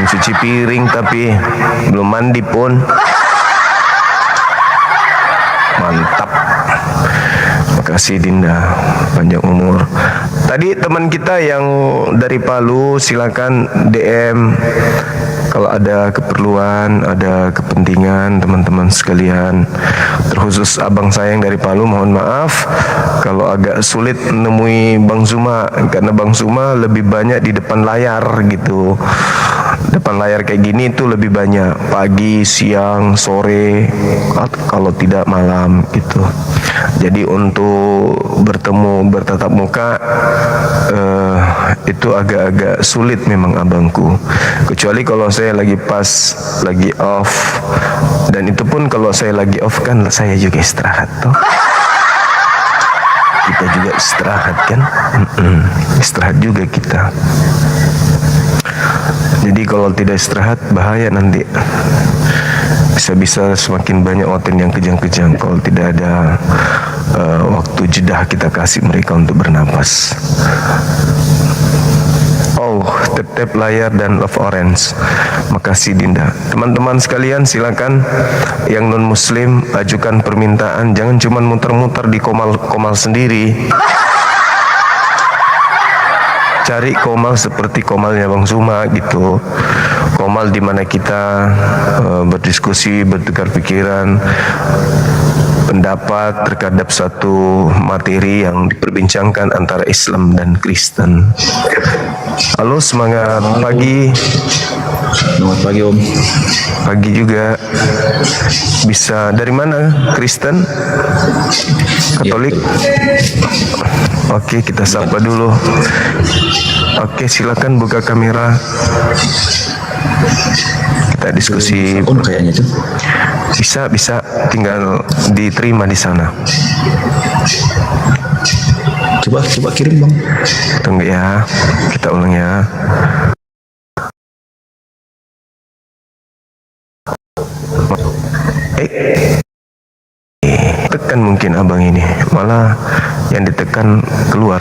Mencuci piring tapi belum mandi pun. Mantap. Makasih Dinda, panjang umur. Tadi teman kita yang dari Palu silakan DM kalau ada keperluan, ada kepentingan teman-teman sekalian. Terkhusus abang saya yang dari Palu, mohon maaf kalau agak sulit menemui Bang Zuma karena Bang Zuma lebih banyak di depan layar gitu. Depan layar kayak gini itu lebih banyak pagi, siang, sore, kalau tidak malam gitu. Jadi untuk bertemu bertatap muka itu agak-agak sulit memang abangku. Kecuali kalau saya lagi pas, lagi off. Dan itu pun kalau saya lagi off kan saya juga istirahat tuh. Kita juga istirahat kan? Istirahat juga kita. Jadi kalau tidak istirahat bahaya nanti. Bisa-bisa semakin banyak oten yang kejang-kejang kalau tidak ada waktu jeda kita kasih mereka untuk bernapas. Oh, tap-tap layar dan love orange. Makasih Dinda. Teman-teman sekalian silakan yang non muslim ajukan permintaan, jangan cuma muter-muter di komal sendiri. Cari komal seperti komalnya Bang Zuma gitu. Komal di mana kita berdiskusi, bertukar pikiran, pendapat terhadap satu materi yang diperbincangkan antara Islam dan Kristen. Halo, semangat pagi. Selamat pagi Om. Pagi juga. Bisa dari mana? Kristen? Katolik? Oke, kita sapa dulu. Oke, silakan buka kamera. Kita diskusi. Om kayaknya tuh. Bisa, tinggal diterima di sana. Coba kirim Bang. Tunggu ya, kita ulang ya. Tekan mungkin abang ini, malah yang ditekan keluar.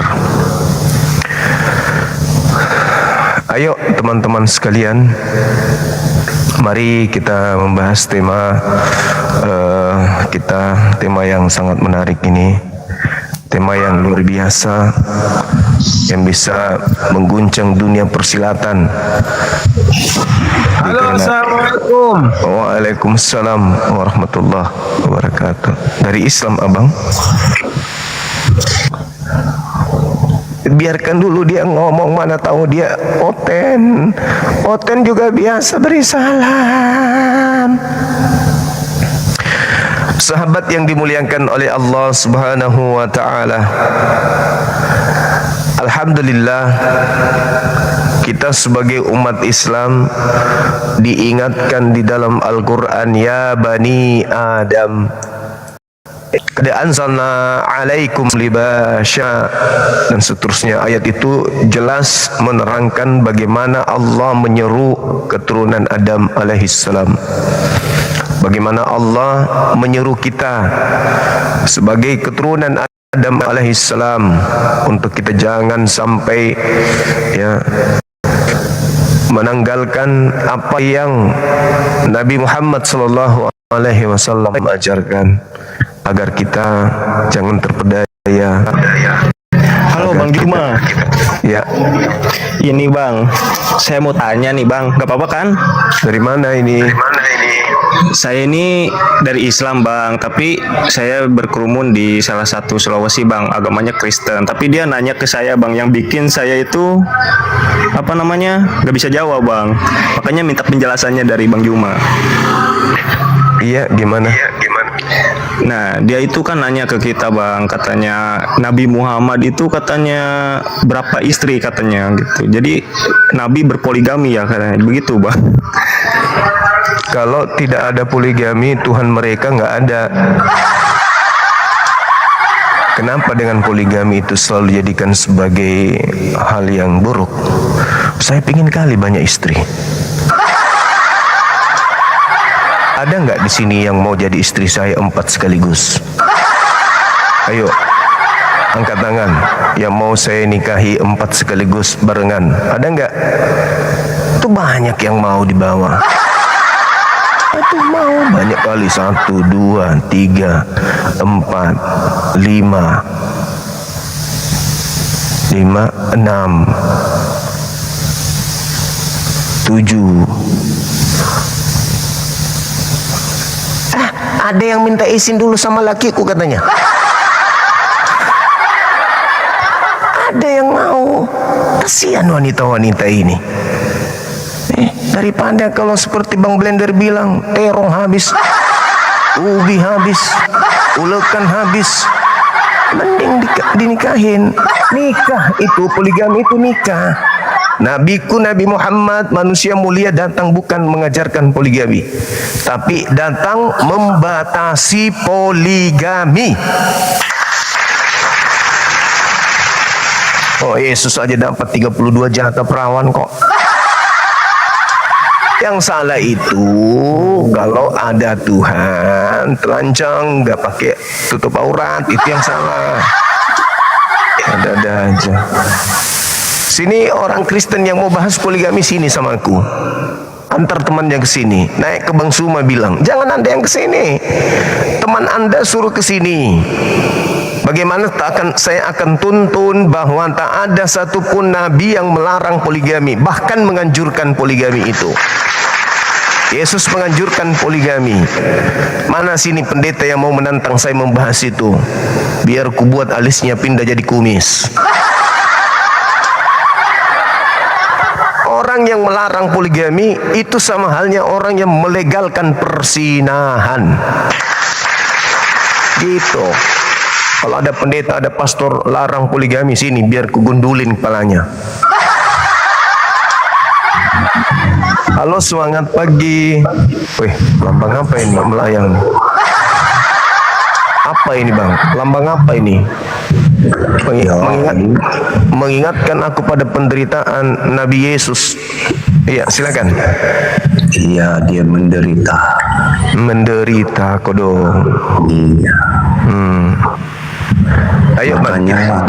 Ayo teman-teman sekalian, mari kita membahas tema tema yang sangat menarik ini, tema yang luar biasa yang bisa mengguncang dunia persilatan. Halo, assalamualaikum. Waalaikumsalam warahmatullahi wabarakatuh. Dari Islam abang. Biarkan dulu dia ngomong, mana tahu dia oten. Oten juga biasa beri salam. Sahabat yang dimuliakan oleh Allah Subhanahu wa taala. Alhamdulillah kita sebagai umat Islam diingatkan di dalam Al-Qur'an, ya bani Adam qad anzalna alaikum libasya, dan seterusnya. Ayat itu jelas menerangkan bagaimana Allah menyeru keturunan Adam alaihissalam, bagaimana Allah menyeru kita sebagai keturunan Adam alaihissalam untuk kita jangan sampai menanggalkan apa yang Nabi Muhammad sallallahu alaihi wasallam ajarkan, agar kita jangan terpedaya. Halo Bang Juma. Ya. Ini Bang, saya mau tanya nih Bang, gak apa-apa kan? Dari mana ini? Saya ini dari Islam Bang, tapi saya berkerumun di salah satu Sulawesi Bang, agamanya Kristen. Tapi dia nanya ke saya Bang, yang bikin saya itu gak bisa jawab Bang. Makanya minta penjelasannya dari Bang Juma. Iya, gimana? Nah, dia itu kan nanya ke kita Bang, katanya Nabi Muhammad itu katanya berapa istri katanya gitu. Jadi Nabi berpoligami ya katanya, begitu Bang. Kalau tidak ada poligami, Tuhan mereka nggak ada. Kenapa dengan poligami itu selalu dijadikan sebagai hal yang buruk? Saya pingin kali banyak istri. Ada nggak di sini yang mau jadi istri saya 4 sekaligus? Ayo, angkat tangan. Yang mau saya nikahi 4 sekaligus barengan. Ada nggak? Itu banyak yang mau dibawa. Itu mau banyak kali. 1, 2, 3, 4, 5, 6, 7. Ada yang minta izin dulu sama lakiku katanya. Ada yang mau. Kasihan wanita-wanita ini. Daripada kalau seperti Bang Blender bilang, terong habis, ubi habis, ulekan habis, mending dinikahin. Nikah itu, poligami itu nikah. Nabiku Nabi Muhammad, manusia mulia, datang bukan mengajarkan poligami, tapi datang membatasi poligami. Oh, Yesus aja dapat 32 jatah perawan kok. Yang salah itu kalau ada Tuhan telanjang nggak pakai tutup aurat, itu yang salah. Ada aja. Sini orang Kristen yang mau bahas poligami sini sama aku. Antar temannya ke sini. Naik ke Bang Suma bilang, jangan Anda yang ke sini. Teman Anda suruh ke sini. Bagaimana saya akan tuntun bahwa tak ada satupun nabi yang melarang poligami, bahkan menganjurkan poligami itu. Yesus menganjurkan poligami. Mana sini pendeta yang mau menantang saya membahas itu? Biar ku buat alisnya pindah jadi kumis. Orang yang melarang poligami itu sama halnya orang yang melegalkan persinahan. Gitu. Kalau ada pendeta, ada pastor larang poligami, sini biar ku gundulin kepalanya. Halo, semangat pagi. Wih, lambang apa ini melayang? Apa ini Bang? Lambang apa ini? Mengingatkan aku pada penderitaan Nabi Yesus. Iya, silakan. Iya, dia menderita. Menderita kodo. Iya. Ayo Bang. Makanya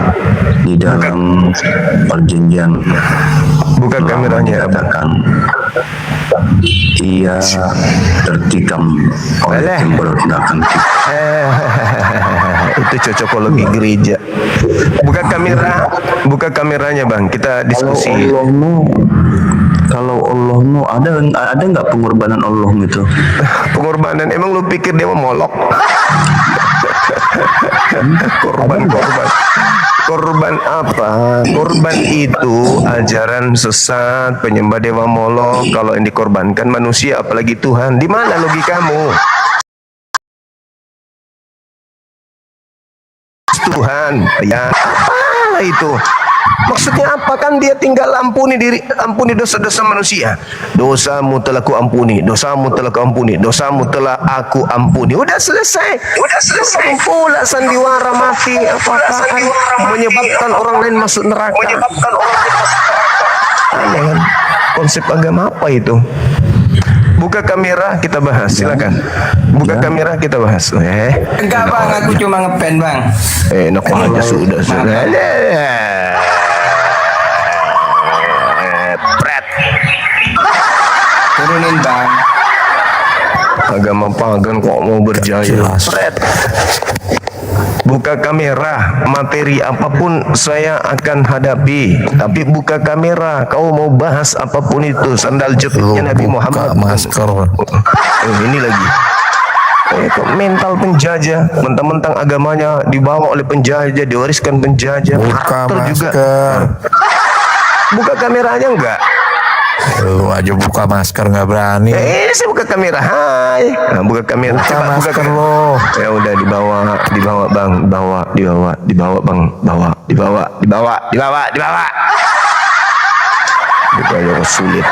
di dalam perjanjian Buka kameranya dikatakan ia tertikam oleh pemberontakan kita. Itu cocokologi gereja. Buka kameranya Bang, kita diskusi. Kalau Allahmu ada nggak pengorbanan Allah gitu? Pengorbanan, emang lu pikir dia mau molok? Korban apa? Korban itu ajaran sesat, penyembah dewa Molok. Kalau yang dikorbankan manusia, apalagi Tuhan. Di mana logikamu? Tuhan, ya apa itu? Maksudnya apa? Kan dia tinggal ampuni dosa-dosa manusia. Dosamu telah ku ampuni, dosamu telah ku ampuni, dosamu telah aku ampuni. Udah selesai. Pula sandiwara mati apa-apaan menyebabkan orang lain masuk neraka. Aneh kan? Konsep agama apa itu? Buka kamera kita bahas, silakan. Buka kamera kita bahas. Enggak Bang, aku cuma ngepen Bang. Enak aja sudah. Pret. Turunin Bang. Agama pagan kok mau berjaya. Pret. Buka kamera, materi apapun saya akan hadapi. Tapi buka kamera, kau mau bahas apapun itu. Sandal jepitnya Nabi Muhammad. Masker. Ini lagi. Kok mental penjajah, mentang-mentang agamanya dibawa oleh penjajah, diwariskan penjajah. Buka Karakter juga. masker. Buka kameranya enggak? Lu aja buka masker nggak berani. Saya buka kamera. Hai. Nah, buka kamera. Buka Coba masker lo. Ya udah dibawa Bang, dibawa Bang, dibawa. Gitu aja sulit.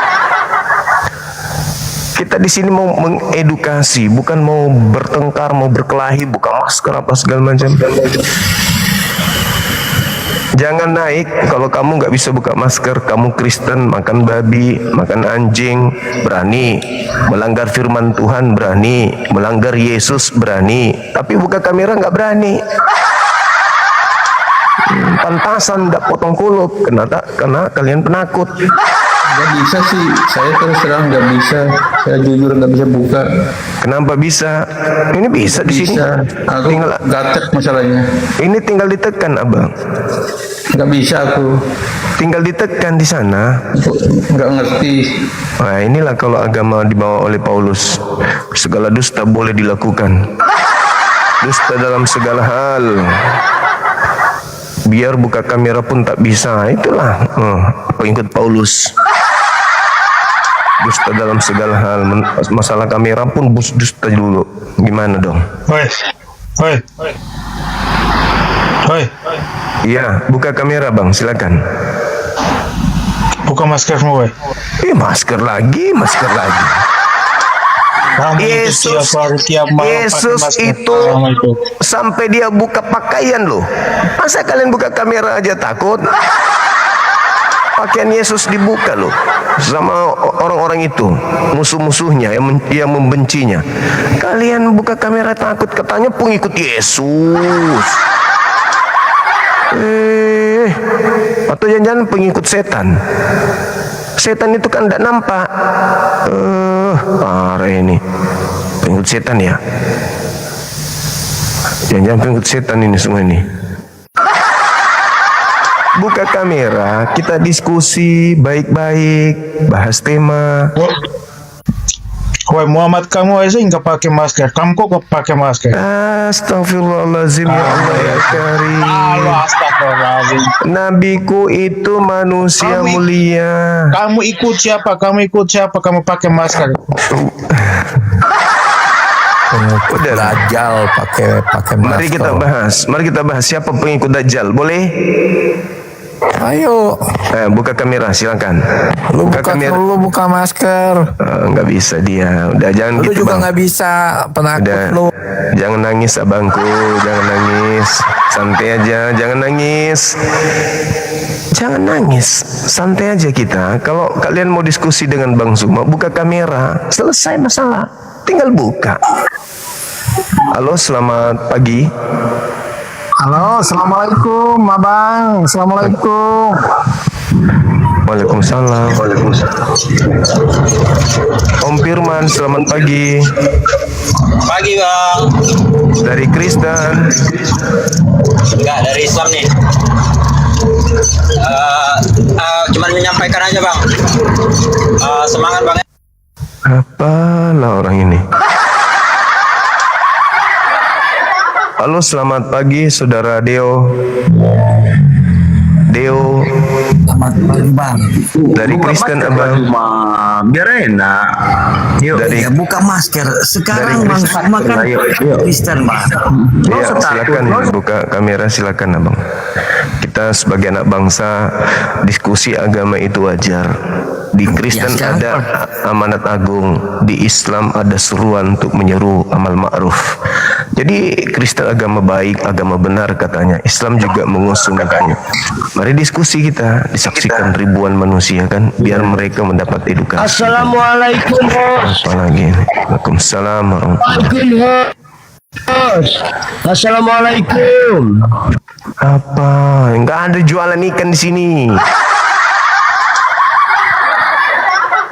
Kita di sini mau mengedukasi, bukan mau bertengkar, mau berkelahi, buka masker apa segala macam. Jangan naik kalau kamu nggak bisa buka masker. Kamu Kristen, makan babi, makan anjing, berani. Melanggar firman Tuhan berani. Melanggar Yesus berani. Tapi buka kamera nggak berani. Pantasan nggak potong kulit karena kalian penakut. Nggak bisa sih, saya terus terang nggak bisa. Saya jujur nggak bisa buka. Kenapa bisa? Ini bisa di sini. Bisa. Aku Tinggal gatek masalahnya. ini tinggal ditekan, Abang. Nggak bisa aku. Tinggal ditekan di sana. Nggak ngerti. Nah, inilah kalau agama dibawa oleh Paulus. Segala dusta boleh dilakukan. Dusta dalam segala hal. Biar buka kamera pun tak bisa. Itulah pengikut Paulus. Dusta dalam segala hal. Masalah kamera pun dusta dulu. Gimana dong? Hoi. Iya, buka kamera Bang, silakan. Buka maskermu, woi. Masker lagi. Kamu itu Yesus, tiap hari, tiap malam pakai Yesus masker. itu Kamu itu. sampai dia buka pakaian loh. Masa kalian buka kamera aja takut? Pakaian Yesus dibuka loh sama orang-orang itu, musuh-musuhnya yang membencinya. Kalian buka kamera takut, katanya pengikut Yesus. Atau jangan-jangan pengikut setan. Setan itu kan tidak nampak. Parah ini. Pengikut setan ya. Jangan-jangan pengikut setan ini semua ini. Buka kamera, kita diskusi baik-baik, bahas tema. Woi, Muhammad kamu aja nggak pakai masker. Kamu kok pakai masker? Astagfirullahaladzim ya Allah ya Karim. Astagfirullahaladzim. Nabiku itu manusia Kami- mulia. Kamu ikut siapa? Kamu pakai masker. Pengikut Dajjal pakai Mari kita masker. bahas siapa pengikut Dajjal. Boleh? Ayo, Buka kamera silakan. lu buka masker. Nggak bisa dia. Udah jangan Lu gitu juga Bang. nggak bisa, penakut Udah. lu. Jangan nangis abangku, jangan nangis. Santai aja, jangan nangis. Jangan nangis, santai aja kita. Kalau kalian mau diskusi dengan Bang Suma, buka kamera. Selesai masalah. Tinggal buka. Halo, selamat pagi. Halo, assalamualaikum, abang. Assalamualaikum. Waalaikumsalam. Om Firman, selamat pagi. Pagi bang. Dari Kristen. Enggak, dari Islam nih. Cuman menyampaikan aja bang. Semangat bang. Apalah orang ini. Halo, selamat pagi, saudara Deo. Selamat pagi bang. Dari Kristen abang. Biar enak. Yuk, Dari- ya, buka masker. Sekarang dari bang Kristen. Suma kan Kristen bang. Ya, silakan buka kamera, silakan abang. Kita sebagai anak bangsa, diskusi agama itu wajar. Di Kristen sekarang ada amanat agung, di Islam ada seruan untuk menyeru amal ma'ruf. Jadi Kristen agama baik, agama benar katanya. Islam juga mengusung itu. Mari diskusi kita, disaksikan ribuan manusia kan, biar mereka mendapat edukasi. Assalamualaikum, bos. Apalagi ini. Waalaikumsalam warahmatullahi Assalamualaikum. Apa? Enggak ada jualan ikan di sini.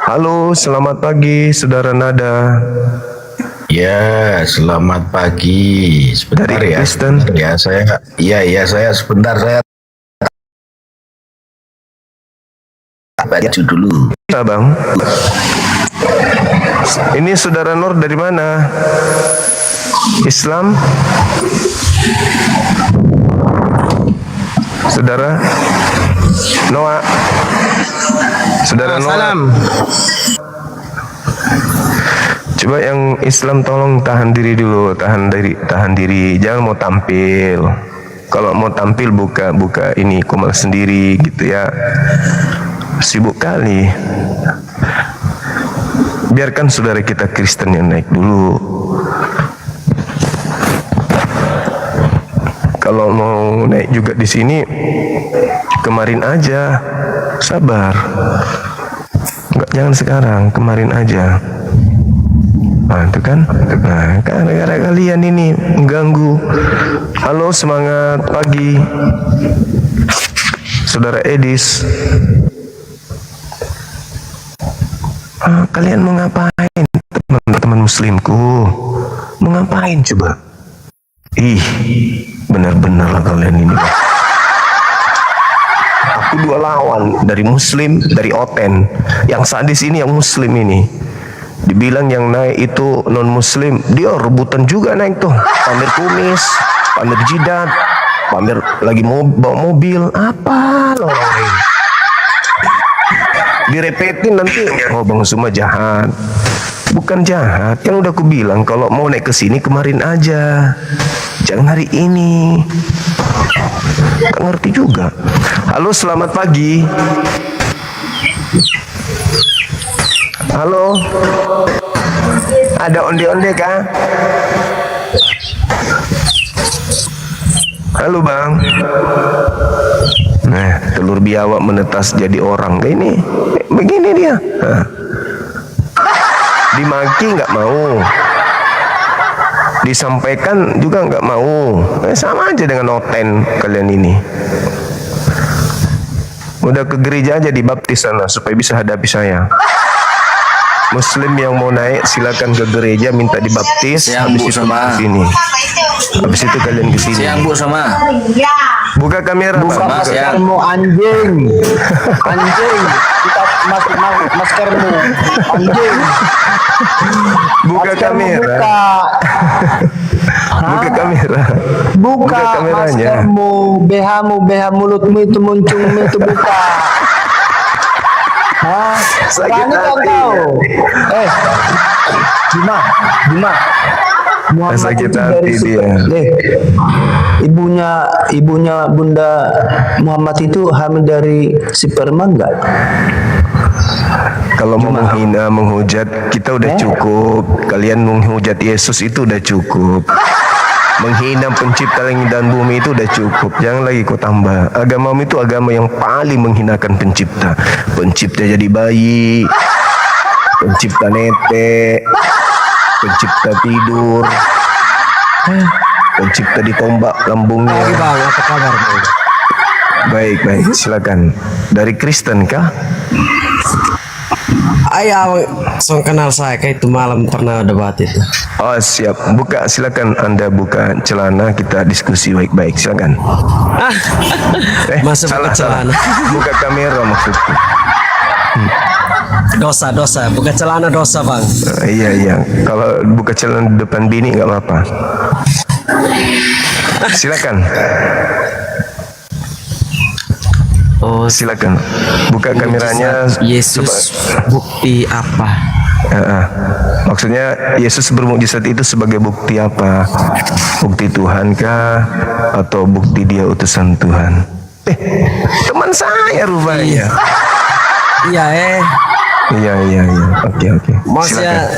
Halo, selamat pagi, saudara Nada. Ya, selamat pagi. Sebentar Dari ya. Kristen. Sebentar ya, saya sebentar saya baca dulu. Bang. Ini saudara Nur dari mana? Islam? Saudara Noah. Saudara Noah. Coba yang Islam tolong tahan diri dulu, tahan diri, jangan mau tampil. Kalau mau tampil buka ini komal sendiri gitu ya. Sibuk kali. Biarkan saudara kita Kristen yang naik dulu. Kalau mau naik juga di sini, kemarin aja, sabar. Enggak, jangan sekarang, kemarin aja. Nah, itu kan. Nah, gara-gara kalian ini mengganggu. Halo, semangat pagi. Saudara Edis. Kalian mau ngapain, teman-teman muslimku? Mau ngapain coba? Ih, benar-benar lah kalian ini. Aku dua lawan, dari muslim, dari Oten. Yang sadis ini yang muslim ini. Dibilang yang naik itu non muslim, dia rebutan juga naik tuh. Pamer kumis, pamer jidat, pamer lagi bawa mobil. Apa loh orang ini? Direpetin nanti, oh Bang Suma jahat. Bukan jahat, kan udah aku bilang kalau mau naik ke sini kemarin aja, jangan hari ini. Gak ngerti juga. Halo, selamat pagi. Halo, ada onde-onde kah? Halo Bang. Nah, telur biawak menetas jadi orang. Kayak ini, begini dia. Nah. Dimaki nggak mau, disampaikan juga nggak mau. Sama aja dengan Oten kalian ini. Udah ke gereja aja dibaptis sana supaya bisa hadapi saya. Muslim yang mau naik silakan ke gereja minta dibaptis. Habis itu ke sini. Habis itu kalian ke sini. Siang Bu sama. Buka kamera. Buka maskermu anjing. Anjing. Buka maskermu anjing. Buka kamera. Buka kamera. Buka kameranya. maskermu, BH mulutmu itu muncung itu buka. Hah? Sakit Berani hati. kau? Bima. Muhammad Sakit itu hati dia. Ibunya Bunda Muhammad itu hamil dari Superman enggak? Kalau mau menghina, menghujat, kita udah cukup. Kalian menghujat Yesus itu udah cukup. Menghina pencipta langit dan bumi itu udah cukup. Jangan lagi kau tambah. Agamamu itu agama yang paling menghinakan pencipta. Pencipta jadi bayi, pencipta netek, pencipta tidur, pencipta ditombak lambungnya. Bang, apa kabar Bang? Baik, silakan. Dari Kristen kah? Ayah, so kenal saya kayak itu malam pernah debat itu. Oh siap, silakan Anda buka celana, kita diskusi baik-baik, silakan. Masa buka celana? Buka kamera maksudku. Dosa, buka celana dosa Bang. Iya, kalau buka celana di depan bini nggak apa-apa. Silakan. Oh, silakan. Buka kameranya. Yesus bukti apa? Maksudnya Yesus bermukjizat itu sebagai bukti apa? Bukti Tuhan kah? Atau bukti dia utusan Tuhan? Teman saya rupanya. Iya. Iya. Oke. Maksudnya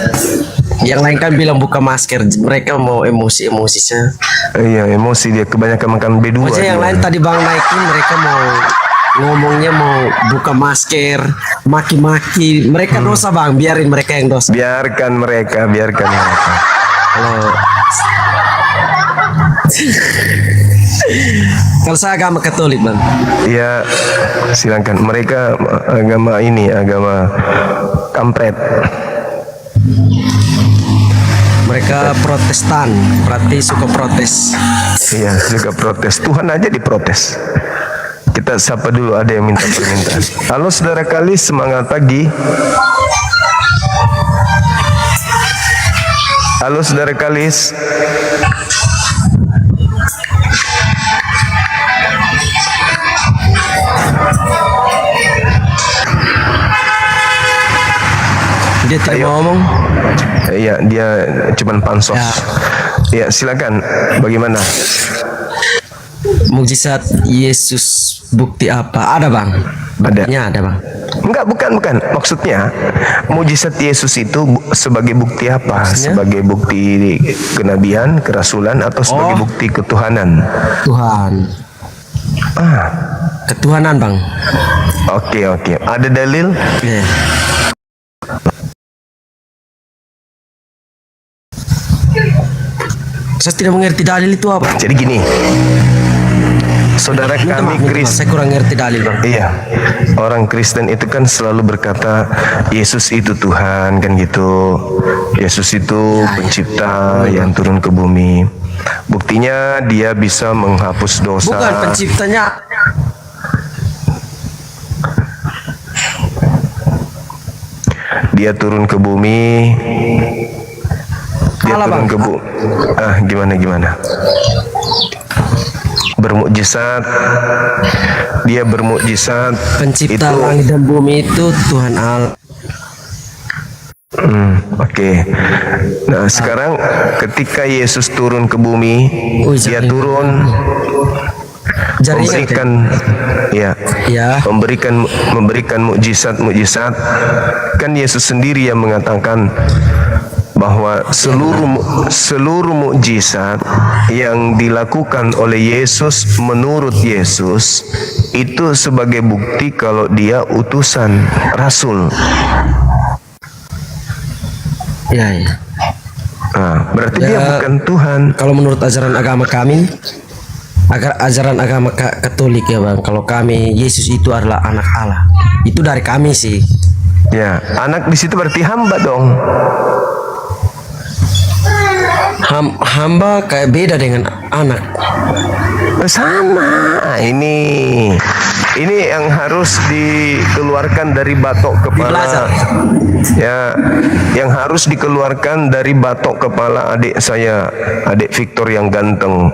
yang lain kan bilang buka masker, mereka mau emosi-emosinya. Iya, emosi dia kebanyakan makan B2. Maksudnya yang lain tadi Bang naikin, mereka mau ngomongnya mau buka masker, maki-maki. Mereka dosa Bang, biarin mereka yang dosa. Biarkan mereka. Kalau saya agama Katolik Bang. Iya, silakan. Mereka agama kampret. Mereka Protestan, berarti suka protes. Iya, suka protes. Tuhan aja diprotes. Kita sapa dulu, ada yang minta permintaan. Halo saudara Kalis, semangat pagi. Halo saudara Kalis. Dia tidak mau ngomong. Iya, dia cuman pansos. Ya, silakan. Bagaimana? Mukjizat Yesus bukti apa? Ada Bang? Buktinya ada Bang? Enggak, bukan. Maksudnya mukjizat Yesus itu sebagai bukti apa? Maksudnya? Sebagai bukti kenabian, kerasulan, atau sebagai bukti ketuhanan? Tuhan. Ketuhanan Bang. Oke. Ada dalil? Yeah. Saya tidak mengerti dalil itu apa. Jadi gini, Saudara Minta kami maaf, Kristen, saya kurang ngerti dalil bang. iya, orang Kristen itu kan selalu berkata Yesus itu Tuhan kan gitu. Yesus itu pencipta yang turun ke bumi. Buktinya dia bisa menghapus dosa. Bukan penciptanya. Dia turun ke bumi. Dia Salah, turun Bang. ke bumi. Gimana? Bermukjizat. Dia bermukjizat. Pencipta itu. langit dan bumi itu Tuhan Allah. Oke. Nah, sekarang ketika Yesus turun ke bumi, dia turun memberikan memberikan mukjizat. Kan Yesus sendiri yang mengatakan bahwa seluruh mukjizat yang dilakukan oleh Yesus menurut Yesus itu sebagai bukti kalau dia utusan rasul. Ya. Nah, berarti dia bukan Tuhan. Kalau menurut ajaran agama kami, ajaran agama Katolik ya bang, kalau kami Yesus itu adalah anak Allah. Itu dari kami sih. Ya, anak di situ berarti hamba dong. Hamba kayak beda dengan anak. Sama. Ini yang harus dikeluarkan dari batok kepala. Ya, yang harus dikeluarkan dari batok kepala adik saya, adik Victor yang ganteng.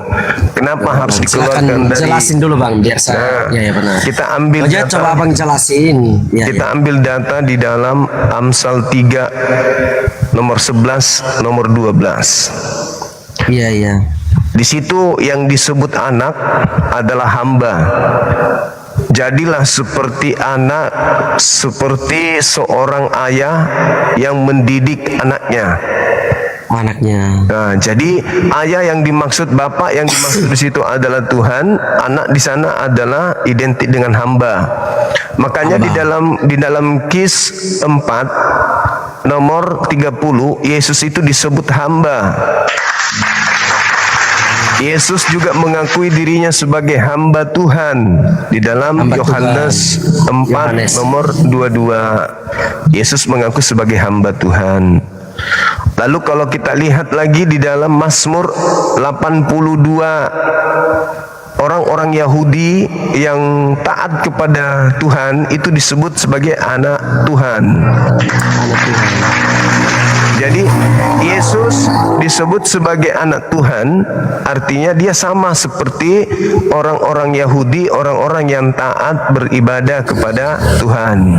Kenapa harus dikeluarkan dari? Jelasin dulu bang, biar saya. Ya benar. Kita ambil data. Coba abang jelasin. Kita ambil data di dalam Amsal 3 nomor 11 nomor 12. Iya. Di situ yang disebut anak adalah hamba. Jadilah seperti anak, seperti seorang ayah yang mendidik anaknya. Nah, jadi ayah yang dimaksud, bapak yang dimaksud di situ adalah Tuhan, anak di sana adalah identik dengan hamba. Makanya di dalam Kis 4 nomor 30 Yesus itu disebut hamba. Yesus juga mengakui dirinya sebagai hamba Tuhan di dalam Yohanes 4 nomor 22. Yesus mengaku sebagai hamba Tuhan. Lalu kalau kita lihat lagi di dalam Mazmur 82, orang-orang Yahudi yang taat kepada Tuhan itu disebut sebagai anak Tuhan. Jadi Yesus disebut sebagai anak Tuhan, artinya dia sama seperti orang-orang Yahudi, orang-orang yang taat beribadah kepada Tuhan.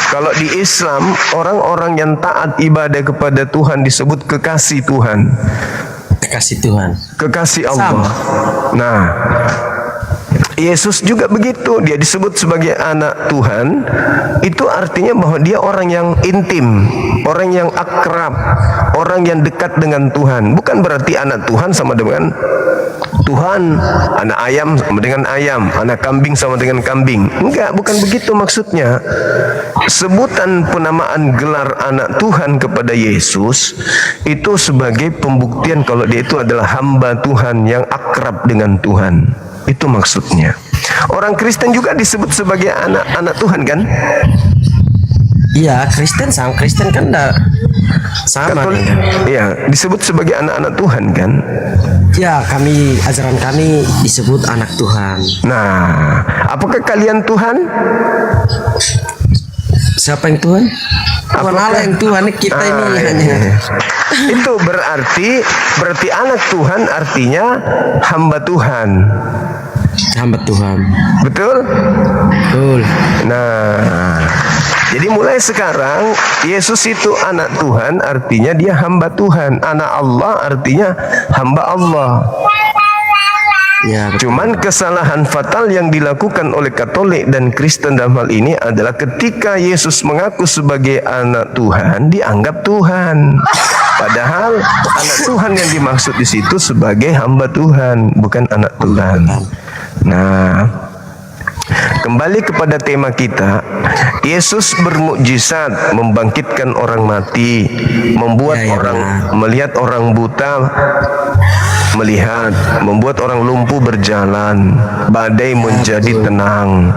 Kalau di Islam, orang-orang yang taat ibadah kepada Tuhan disebut kekasih Tuhan. Kekasih Allah. Nah, Yesus juga begitu, dia disebut sebagai anak Tuhan. Itu artinya bahwa dia orang yang intim, orang yang akrab, orang yang dekat dengan Tuhan. Bukan berarti anak Tuhan sama dengan Tuhan, anak ayam sama dengan ayam, anak kambing sama dengan kambing. Enggak, bukan begitu maksudnya. Sebutan penamaan gelar anak Tuhan kepada Yesus itu sebagai pembuktian kalau dia itu adalah hamba Tuhan yang akrab dengan Tuhan. Itu maksudnya. Orang Kristen juga disebut sebagai anak-anak Tuhan kan? Iya, Kristen sama Kristen kan sama. Iya, disebut sebagai anak-anak Tuhan kan? Ya, ajaran kami disebut anak Tuhan. Nah, apakah kalian Tuhan? Siapa yang Tuhan? Tuhan Allah yang Tuhan, kita ini hanya. Itu berarti anak Tuhan artinya hamba Tuhan. Hamba Tuhan. Betul? Betul. Nah, jadi mulai sekarang Yesus itu anak Tuhan artinya dia hamba Tuhan. Anak Allah artinya hamba Allah. Ya, cuman kesalahan fatal yang dilakukan oleh Katolik dan Kristen dalam hal ini adalah ketika Yesus mengaku sebagai anak Tuhan, dianggap Tuhan. Padahal anak Tuhan yang dimaksud di situ sebagai hamba Tuhan, bukan anak Tuhan. Nah, kembali kepada tema kita, Yesus bermukjizat, membangkitkan orang mati, membuat orang melihat orang buta melihat, membuat orang lumpuh berjalan, badai menjadi tenang,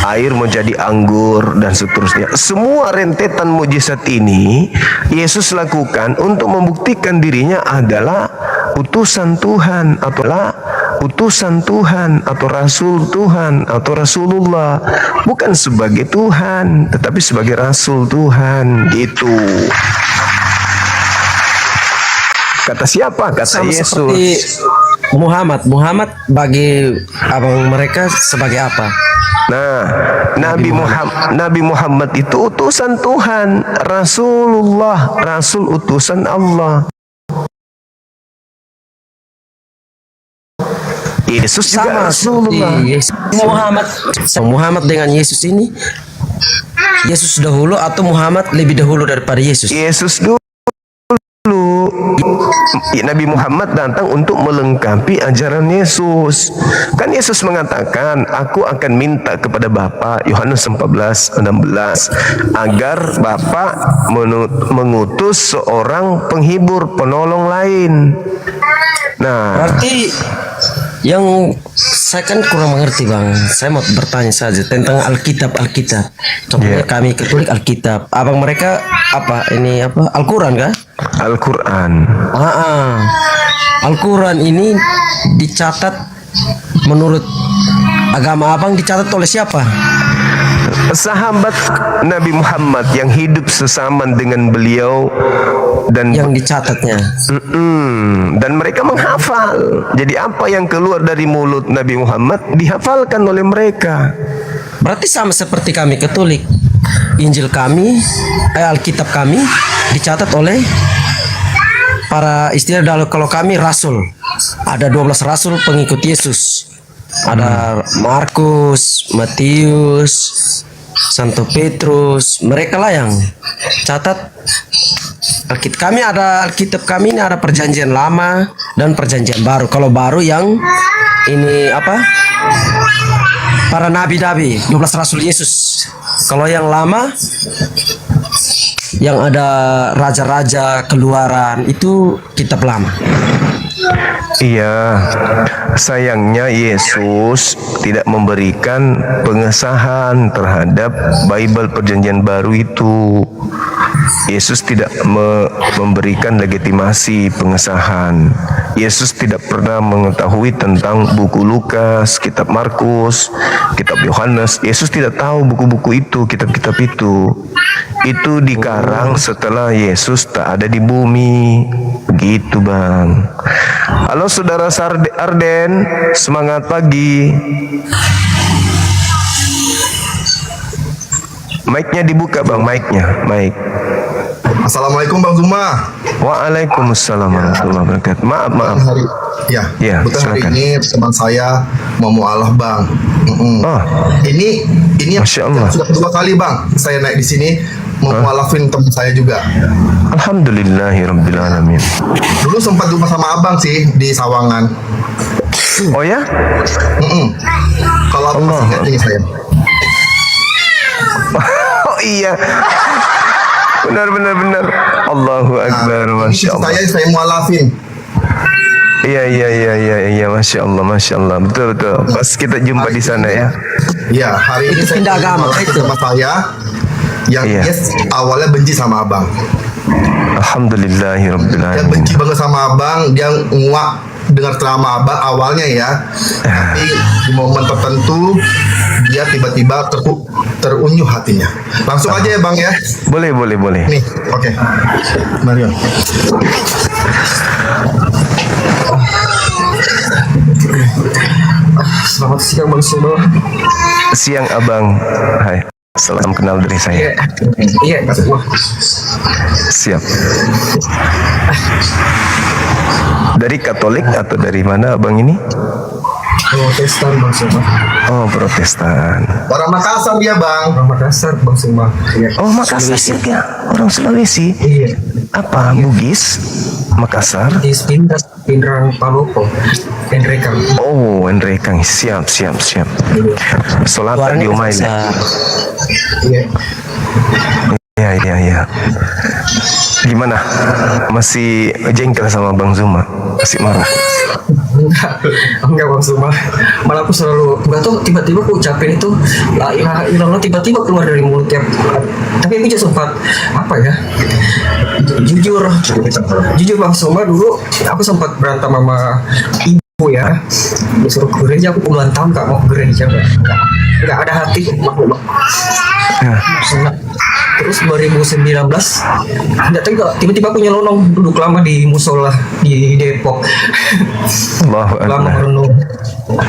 air menjadi anggur, dan seterusnya. Semua rentetan mujizat ini Yesus lakukan untuk membuktikan dirinya adalah utusan Tuhan atau rasul Tuhan atau Rasulullah, bukan sebagai Tuhan tetapi sebagai rasul Tuhan. Gitu kata siapa? Kata Sama Yesus. seperti Muhammad bagi abang mereka sebagai apa? Nah, Nabi Muhammad itu utusan Tuhan, Rasulullah, Rasul utusan Allah. Yesus juga Rasulullah. Muhammad dengan Yesus ini, Yesus dahulu atau Muhammad lebih dahulu daripada Yesus? Yesus dulu. Nabi Muhammad datang untuk melengkapi ajaran Yesus. Kan Yesus mengatakan, aku akan minta kepada Bapa, Yohanes 14:16, agar Bapa mengutus seorang penghibur, penolong lain. Nah, berarti yang saya kan kurang mengerti bang. Saya mau bertanya saja tentang Alkitab. Contohnya kami Katolik Alkitab. Abang mereka apa? Ini apa? Al-Quran kah? Al-Quran. Al-Quran ini dicatat menurut agama abang dicatat oleh siapa? Sahabat Nabi Muhammad yang hidup sesaman dengan beliau dan yang dicatatnya. Dan mereka menghafal. Jadi apa yang keluar dari mulut Nabi Muhammad dihafalkan oleh mereka. Berarti sama seperti kami Katolik. Injil kami, Alkitab kami dicatat oleh para istilah kalau kami rasul. Ada 12 rasul pengikut Yesus. Ada Markus, Matius, Santo Petrus, mereka lah yang catat Alkitab. Kami ada Alkitab kami ini ada Perjanjian Lama dan Perjanjian Baru. Kalau baru yang ini apa? Para nabi-nabi, 12 rasul Yesus. Kalau yang lama yang ada raja-raja Keluaran itu kitab lama. Iya, sayangnya Yesus tidak memberikan pengesahan terhadap Bible Perjanjian Baru itu. Yesus tidak memberikan legitimasi pengesahan. Yesus tidak pernah mengetahui tentang buku Lukas, kitab Markus, kitab Yohanes. Yesus tidak tahu buku-buku itu, kitab-kitab itu. Itu dikarang setelah Yesus tak ada di bumi. Begitu bang. Halo saudara Arden, semangat pagi. Mic-nya dibuka bang, mic-nya, mic. Assalamualaikum Bang Zuma. Waalaikumsalam warahmatullahi wabarakatuh. Maaf. Ya, betul. Hari ini teman saya mau mualaf Bang. Ini Masya Allah. sudah kedua kali Bang saya naik di sini mau mualafin teman saya juga. Alhamdulillahirabbil alamin. Dulu sempat jumpa sama Abang sih di Sawangan. Oh ya? Kalau Abang masih ingat ini saya. Oh iya. Benar. Allahu Akbar, Masya Allah. Saya mualafin. Iya, Masya Allah, betul. Pas kita jumpa di sana ya. Iya, hari ini saya pindah agama sama saya yang awalnya benci sama Abang. Alhamdulillahirabbil Dia alamin. benci banget sama Abang, dia nguak dengar ceramah Abang awalnya ya. Tapi di momen tertentu dia tiba-tiba terunyu hatinya. Langsung aja ya Bang ya. Boleh. Nih, oke. Marion. Selamat siang Bang Sumo. Siang Abang. Hai. Salam kenal dari saya. Iya. Siap. Dari Katolik atau dari mana Abang ini? Protestan Bang Sumo. Oh, Protestan. Orang Makassar dia Bang. Orang Makassar Bang Sumo. Oh, Makassar ya. Orang Sulawesi. Iya. Apa? Bugis? Makassar? Di Pindrang Palopo. Enrekang. Oh, Enrekang. Siap. Sholat di Umayyah. Iya. Iya. Gimana? Masih jengkel sama Bang Zuma? Masih marah? Enggak Bang Zuma. Malah aku selalu nggak tahu tiba-tiba aku ucapin itu la ilaha illallah tiba-tiba keluar dari mulut tiap. Tapi aku juga sempat apa ya? Jujur Bang Zuma, dulu aku sempat berantem sama ibu ya. Disuruh ke gereja, aku puluhan tahun nggak mau ke gereja, nggak ada hati makhluk. Terus 2019 nggak tahu nggak, tiba-tiba aku nyelonong duduk lama di musola di Depok. Lama merenung.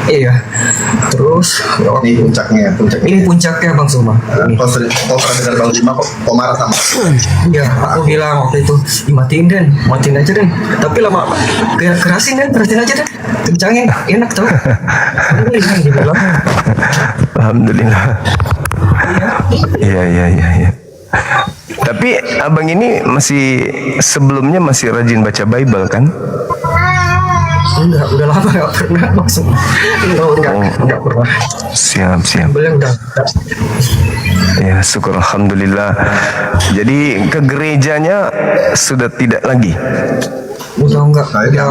Iya. Terus Ini puncaknya. ini puncaknya Bang Zuma. Kau pernah dengar Bang Zuma kok marah sama? Iya, aku bilang waktu itu dimatiin Den, matiin aja Den. Tapi lama kerasin aja Den. Kencangin, enak tau. Dia bilang. Alhamdulillah. Iya. Tapi abang ini sebelumnya masih rajin baca Bible kan? Enggak, udah lama nggak pernah masuk. Enggak pernah. Siap. Beliau udah. Ya, syukur alhamdulillah. Jadi ke gerejanya sudah tidak lagi. Udah enggak. Ya,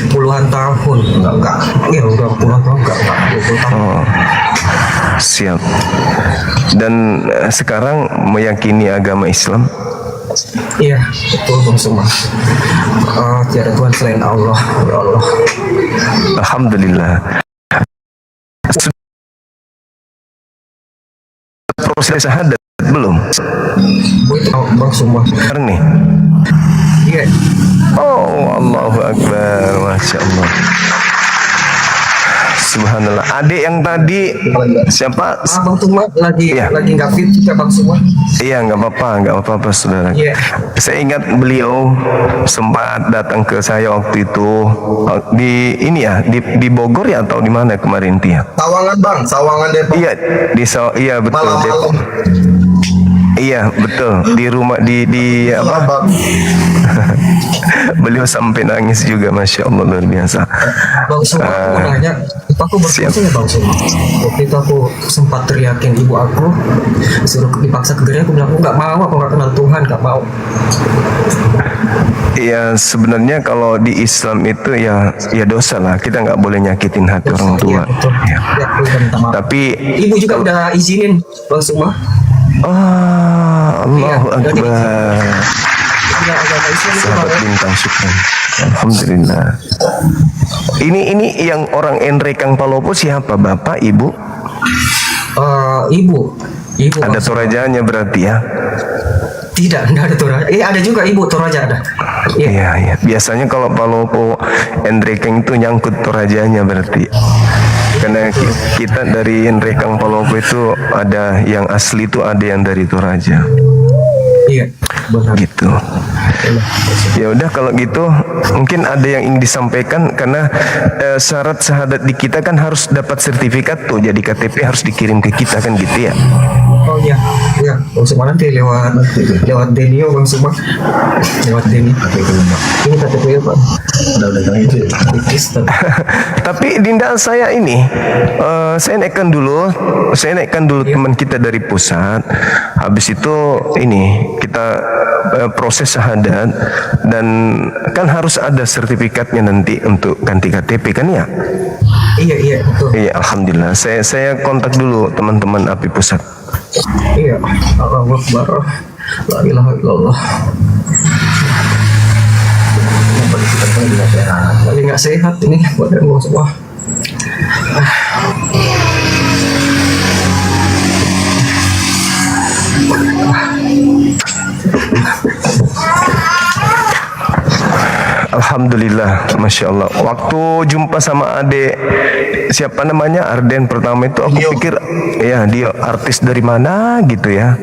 puluhan tahun. Enggak. Ya udah puluhan tahun enggak. 20 tahun. Oh. Siap. Dan sekarang meyakini agama Islam? Iya, betul Bang Zuma. Tiada Tuhan selain Allah. Ya Allah. Alhamdulillah. Proses syahadat belum? Itu Bang Zuma. Sekarang nih. Iya. Oh, Allahu Akbar, Masya Allah. Subhanallah. Adik yang tadi siapa? Bang Zuma lagi nggak fit juga Bang Zuma. Iya, nggak apa-apa saudara. Iya. Saya ingat beliau sempat datang ke saya waktu itu di Bogor ya atau di mana kemarin Tia? Sawangan Bang, Sawangan Depok. Iya betul Depok. Iya betul di rumah di apa? Beliau sampai nangis juga, Masya Allah, luar biasa. Bang Zuma aku nanya, aku berpuasa ya Bang Zuma. Waktu itu aku sempat teriakin ibu aku, suruh dipaksa ke gereja, aku bilang aku nggak kenal Tuhan, nggak mau. Iya, sebenarnya kalau di Islam itu ya dosa lah, kita nggak boleh nyakitin hati orang tua. Iya, betul. Ya. Tapi ibu juga udah izinin Bang Zuma. Allahu Akbar. Sahabat bintang syukur. Alhamdulillah. Ini yang orang Enrekang Palopo siapa? Bapak, ibu? Ibu. Ada Torajanya berarti ya? Tidak ada Toraja. Ada juga ibu Toraja ada. Iya. Biasanya kalau Palopo Enrekang itu nyangkut Torajanya berarti. Karena kita dari Enrekang Palopo itu ada yang asli itu, ada yang dari Toraja. Iya, benar. Gitu. Ya udah kalau gitu mungkin ada yang ingin disampaikan karena syarat syahadat di kita kan harus dapat sertifikat tuh, jadi KTP harus dikirim ke kita kan gitu ya. Oh iya, Bang Zuma nanti lewat Denio Bang Zuma. Lewat Denio. Ini KTP ya Pak. Udah itu. Tapi Dinda saya ini saya naikkan dulu teman kita dari pusat. Habis itu ini kita proses syahadat dan kan harus ada sertifikatnya nanti untuk ganti KTP kan ya? Iya betul. Iya, alhamdulillah. Saya kontak dulu teman-teman API pusat. Iya, Allahu Akbar. La ilaha illallah. Lagi nggak sehat ini badan gua semua. Alhamdulillah, Masya Allah. Waktu jumpa sama adik siapa namanya Arden pertama itu aku pikir ya dia artis dari mana gitu ya.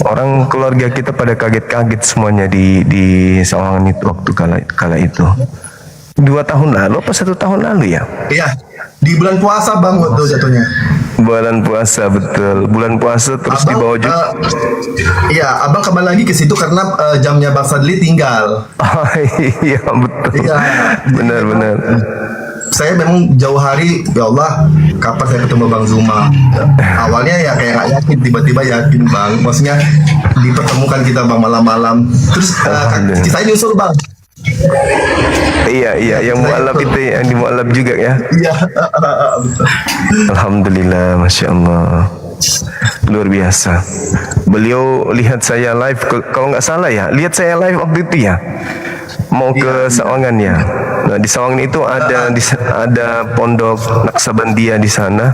Orang keluarga kita pada kaget-kaget semuanya di Sawangan itu waktu kala itu. 2 tahun lalu apa 1 tahun lalu ya? Iya, di bulan puasa Bang waktu jatuhnya. Bulan puasa, betul. Bulan puasa terus dibawa juga. Iya, Abang kembali lagi ke situ karena jamnya Bang Sadli tinggal. Oh, iya betul. Iya. Benar. saya memang jauh hari, ya Allah, kapan saya ketemu Bang Zuma. Awalnya ya kayak nggak yakin, tiba-tiba yakin Bang. Maksudnya dipertemukan kita Bang malam-malam. Terus saya nyusul Bang. Iya, yang mualaf itu, yang di mualaf juga ya. Iya. Alhamdulillah, Masya Allah. Luar biasa. Beliau lihat saya live, kalau nggak salah ya, lihat saya live waktu itu ya. Mau ke Sawangan ya. Nah, di Sawangan itu ada pondok Naksabandia di sana.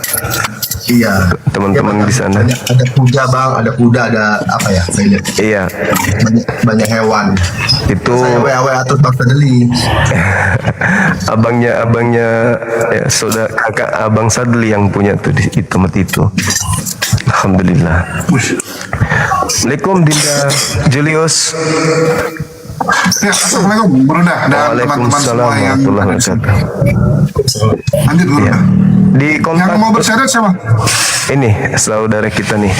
Iya. Teman-teman di sana. Ada kuda Bang, ada kuda, ada apa ya? Saya lihat. Iya. Banyak hewan. Itu Saya WA terus Bang Sadli. abangnya saudara kakak Abang Sadli yang punya tuh di tempat itu. Alhamdulillah. Assalamualaikum Dinda Julius. Ya, assalamualaikum Bruda dan teman-teman semua yang Waalaikumsalam. lanjut Bruda. Ya. Di kontak Yang mau bersyarat siapa? ini saudara kita nih.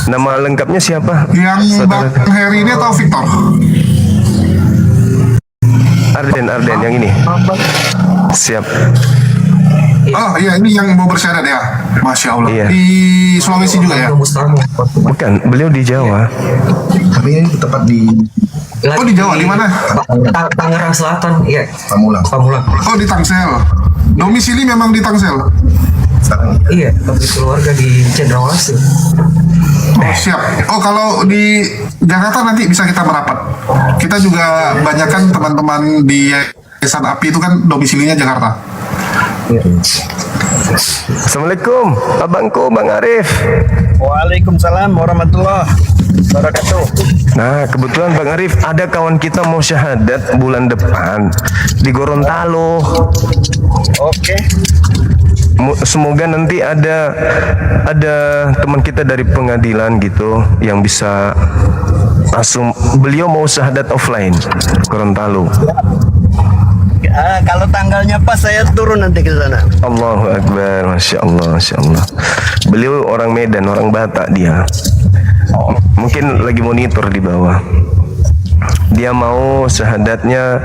Nama lengkapnya siapa? Yang Bang Heri ini atau Victor? Arden yang ini. Siap. Oh iya, ini yang mau bersyarat ya. Masya Allah. Iya. Di Sulawesi juga ya? Bukan, beliau di Jawa. Tapi ini tepat di Oh di Jawa, di mana? Tangerang Selatan, iya. Pamulang. Oh di Tangsel. Domisili memang di Tangsel. Iya, tapi keluarga di Cendrawasih. Oh siap. Oh kalau di Jakarta nanti bisa kita merapat. Kita juga banyakkan teman-teman di Yayasan API itu kan domisilinya Jakarta. Assalamualaikum, abangku Bang Arif. Waalaikumsalam warahmatullahi wabarakatuh. Nah, kebetulan Bang Arif, ada kawan kita mau syahadat bulan depan di Gorontalo. Oke. Semoga nanti ada teman kita dari pengadilan gitu yang bisa langsung, beliau mau syahadat offline Gorontalo. Kalau tanggalnya pas saya turun nanti ke sana. Allahu Akbar, Masya Allah, Masya Allah. Beliau orang Medan, orang Batak dia. Mungkin lagi monitor di bawah. Dia mau syahadatnya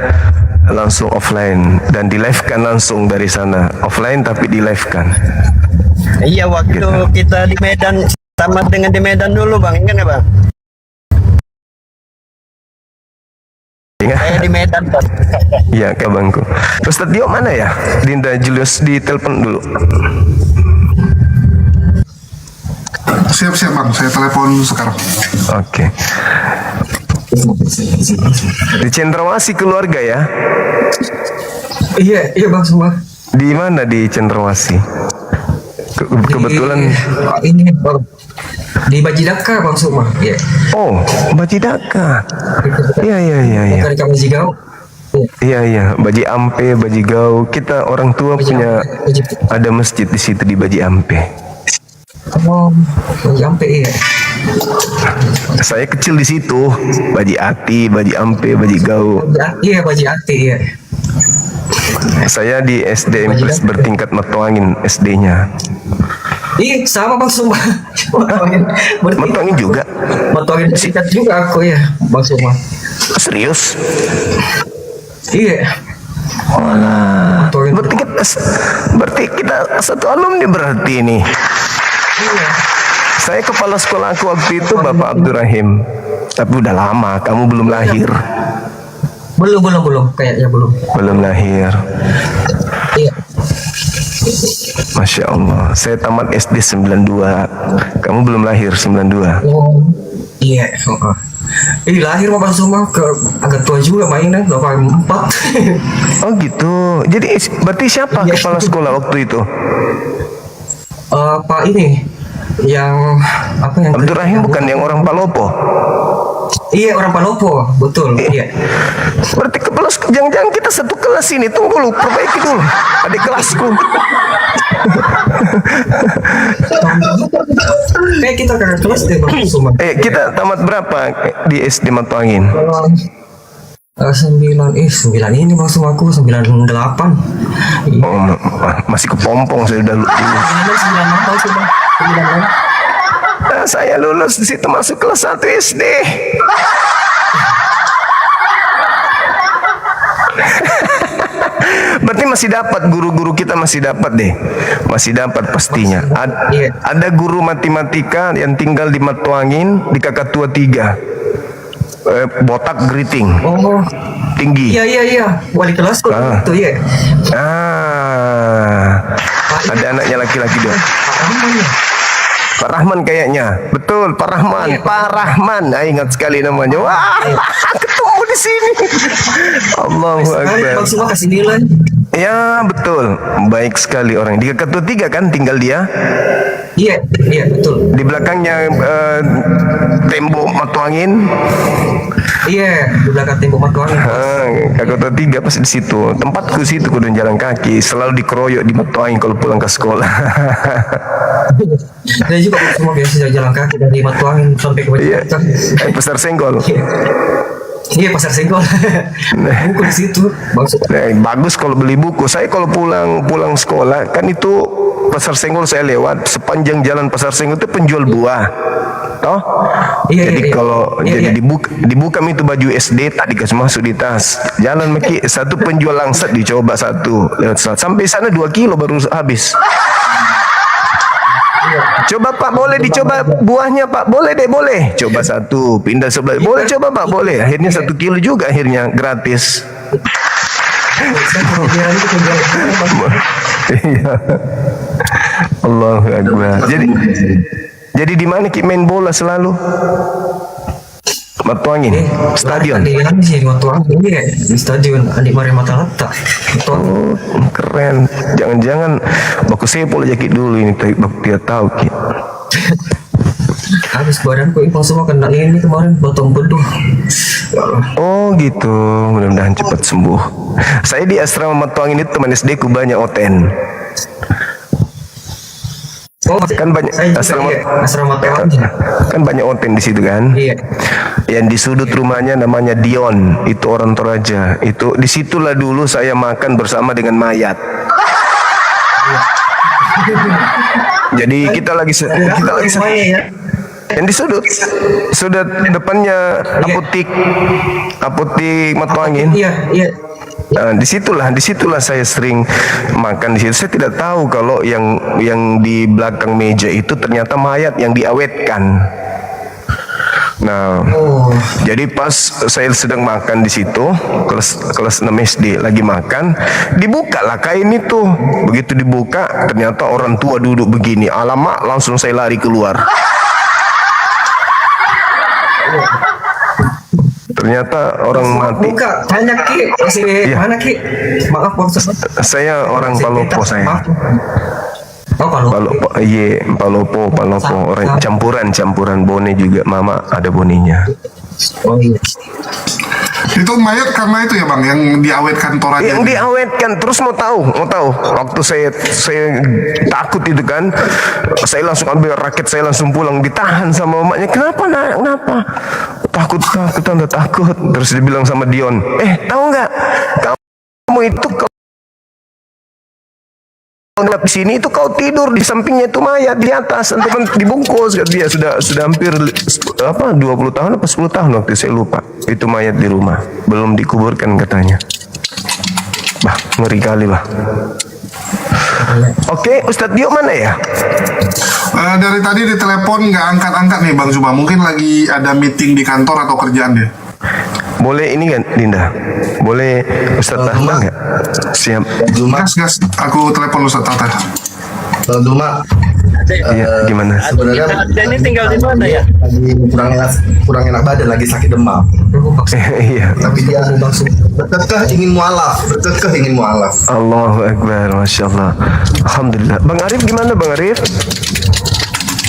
langsung offline dan di live kan langsung dari sana. Offline tapi di live kan. Iya, waktu Gitu. kita di Medan sama dengan di Medan dulu Bang, ingat nggak Bang? Saya di Medan Bang. Iya, ke bangku. Ustadz Dio mana ya? Dinda Julius ditelepon dulu. Siap Bang, saya telepon sekarang. Oke. Di Cendrawasih keluarga ya? Iya Bang semua. Di mana di Cendrawasih? Kebetulan Ini Bang, di Bajidaka Bang Suma. Iya. Oh, Bajidaka. Iya. Dari kami Jigau. Iya, Baji Ampe, Baji Gau. Kita orang tua punya ada masjid di situ di Baji Ampe. Oh, Baji iya. Saya kecil di situ. Baji Ati, Baji Ampe, Baji Gau. Iya, Baji Ati iya. Saya di SD Impres bertingkat Matoangin SD-nya. Ih, sama Bang Suma. Matoangin juga. Matoangin bertingkat juga aku ya, Bang Suma. Serius? Iya. Walah. Berarti kita satu alumni berarti ini. Iya. Saya kepala sekolah aku waktu itu Bapak Abdurrahim. Tapi udah lama, kamu belum lahir. Belum. Kayaknya belum. Belum lahir. Iya. Masya Allah. Saya tamat SD 92. Kamu belum lahir 92. Oh, iya. Lahir Bang Suma agak tua juga mainnya, 84. Oh gitu. Jadi berarti siapa kepala sekolah waktu itu? Pak ini yang apa yang Abdurrahim bukan yang orang Palopo? Iya, orang Palopo, betul. Iya. Berarti kepala jangan-jangan kita satu kelas ini. Tunggu lu, perbaiki dulu. Adik kelasku. Kayak kita kakak kelas deh Bang Suma. Kita tamat berapa di SD Matoangin? 9 ini Bang Suma, aku 98. Oh, masih kepompong saya udah lulus. 96. Nah, saya lulus di situ masuk kelas 1 SD. berarti masih dapat, guru-guru kita masih dapat deh. Masih dapat pastinya. Ada guru matematika yang tinggal di Matuangin, di Kakatua 3. Botak geriting. Oh. Tinggi. Iya. Wali kelas kok itu ya. Ada anaknya laki-laki dong. Pak Rahman kayaknya. Betul, Pak Rahman. Pak Rahman. Ingat sekali namanya. Wah, ketemu di sini. Allahu Akbar. Bang Suma kasih nilai. Ya, betul. Baik sekali orang. Di Ketua 3 kan tinggal dia? Iya, betul. Di belakangnya tembok Matuangin. Iya, di belakang tembok Matuangin. Ketua 3 pas di situ. Tempatku situ kudu jalan kaki. Selalu dikeroyok di Matuangin kalau pulang ke sekolah. Saya juga semua biasa jalan kaki dari Matuangin sampai ke Jakarta. Pasar Senggol. Iya, Pasar Senggol. Buku di situ. Bagus kalau beli buku. Saya kalau pulang sekolah kan itu Pasar Senggol saya lewat. Sepanjang jalan Pasar Senggol itu penjual buah. Toh? Jadi kalau dibuka itu baju SD tak dikasih masuk di tas. Jalan maki satu penjual langsat dicoba satu lewat sampai sana 2 kilo baru habis. Coba Pak, boleh dicoba buahnya Pak? Boleh deh, boleh. Coba satu, pindah sebelah. Boleh coba Pak, boleh. Akhirnya 1 kilo juga akhirnya gratis. Allahu Akbar. Jadi di mana Ki main bola selalu? Matuangin, stadion. Di Matuangin, di stadion Andi Maria Matalata. Oh, keren. Jangan-jangan baku sepol aja Ki dulu ini, tapi baku tidak tahu Ki. Habis badanku Bang Suma kena ini kemarin potong beduh. Oh gitu, mudah-mudahan cepat sembuh. Saya di asrama Matuangin itu teman SD ku banyak oten. Oh, kan banyak asrama kan banyak oten di situ kan. Iya. Yang di sudut rumahnya namanya Dion, itu orang Toraja. Itu disitulah dulu saya makan bersama dengan mayat. Jadi kita lagi yang di sudut depannya apotik Matuangin. Iya. Nah, disitulah saya sering makan di situ. Saya tidak tahu kalau yang di belakang meja itu ternyata mayat yang diawetkan. Nah, jadi pas saya sedang makan di situ, kelas 6 SD lagi makan, dibukalah kain itu. Begitu dibuka, ternyata orang tua duduk begini. Alamak, langsung saya lari keluar. Ternyata orang mati. Buka, tanya Ki, mana Ki? Maaf Bang Suma. Saya orang Palopo saya. Oh, Palopo. Iya, Palopo. Orang campuran bone juga. Mama ada bonenya. Oh iya. Itu mayat karena itu ya Bang, yang diawetkan Toraja. Yang diawetkan. Terus mau tahu. Waktu saya takut itu kan, saya langsung ambil raket, saya langsung pulang, ditahan sama mamanya. Kenapa nak? Kenapa? Takut, tanda takut. Terus dia bilang sama Dion, tahu nggak? Kamu itu kalau di sini itu kau tidur di sampingnya itu mayat di atas, teman dibungkus. Dia sudah hampir 20 tahun apa 10 tahun waktu saya lupa. Itu mayat di rumah, belum dikuburkan katanya. Bah, ngeri kali bah. Oke, Ustadz Dio mana ya? Dari tadi di telepon nggak angkat-angkat nih Bang Zuma. Mungkin lagi ada meeting di kantor atau kerjaan dia. Boleh ini kan Dinda? Boleh Ustadz Tahman nggak? Siap. Gas. Aku telepon Ustadz Tata. Bang Zuma. Iya, gimana? Sebenarnya Ini tinggal di mana ya? Lagi kurang enak badan, lagi sakit demam. Iya. Tapi dia berkekeh ingin mualaf. Allahu Akbar, Masya Allah. Alhamdulillah. Bang Arif gimana Bang Arif?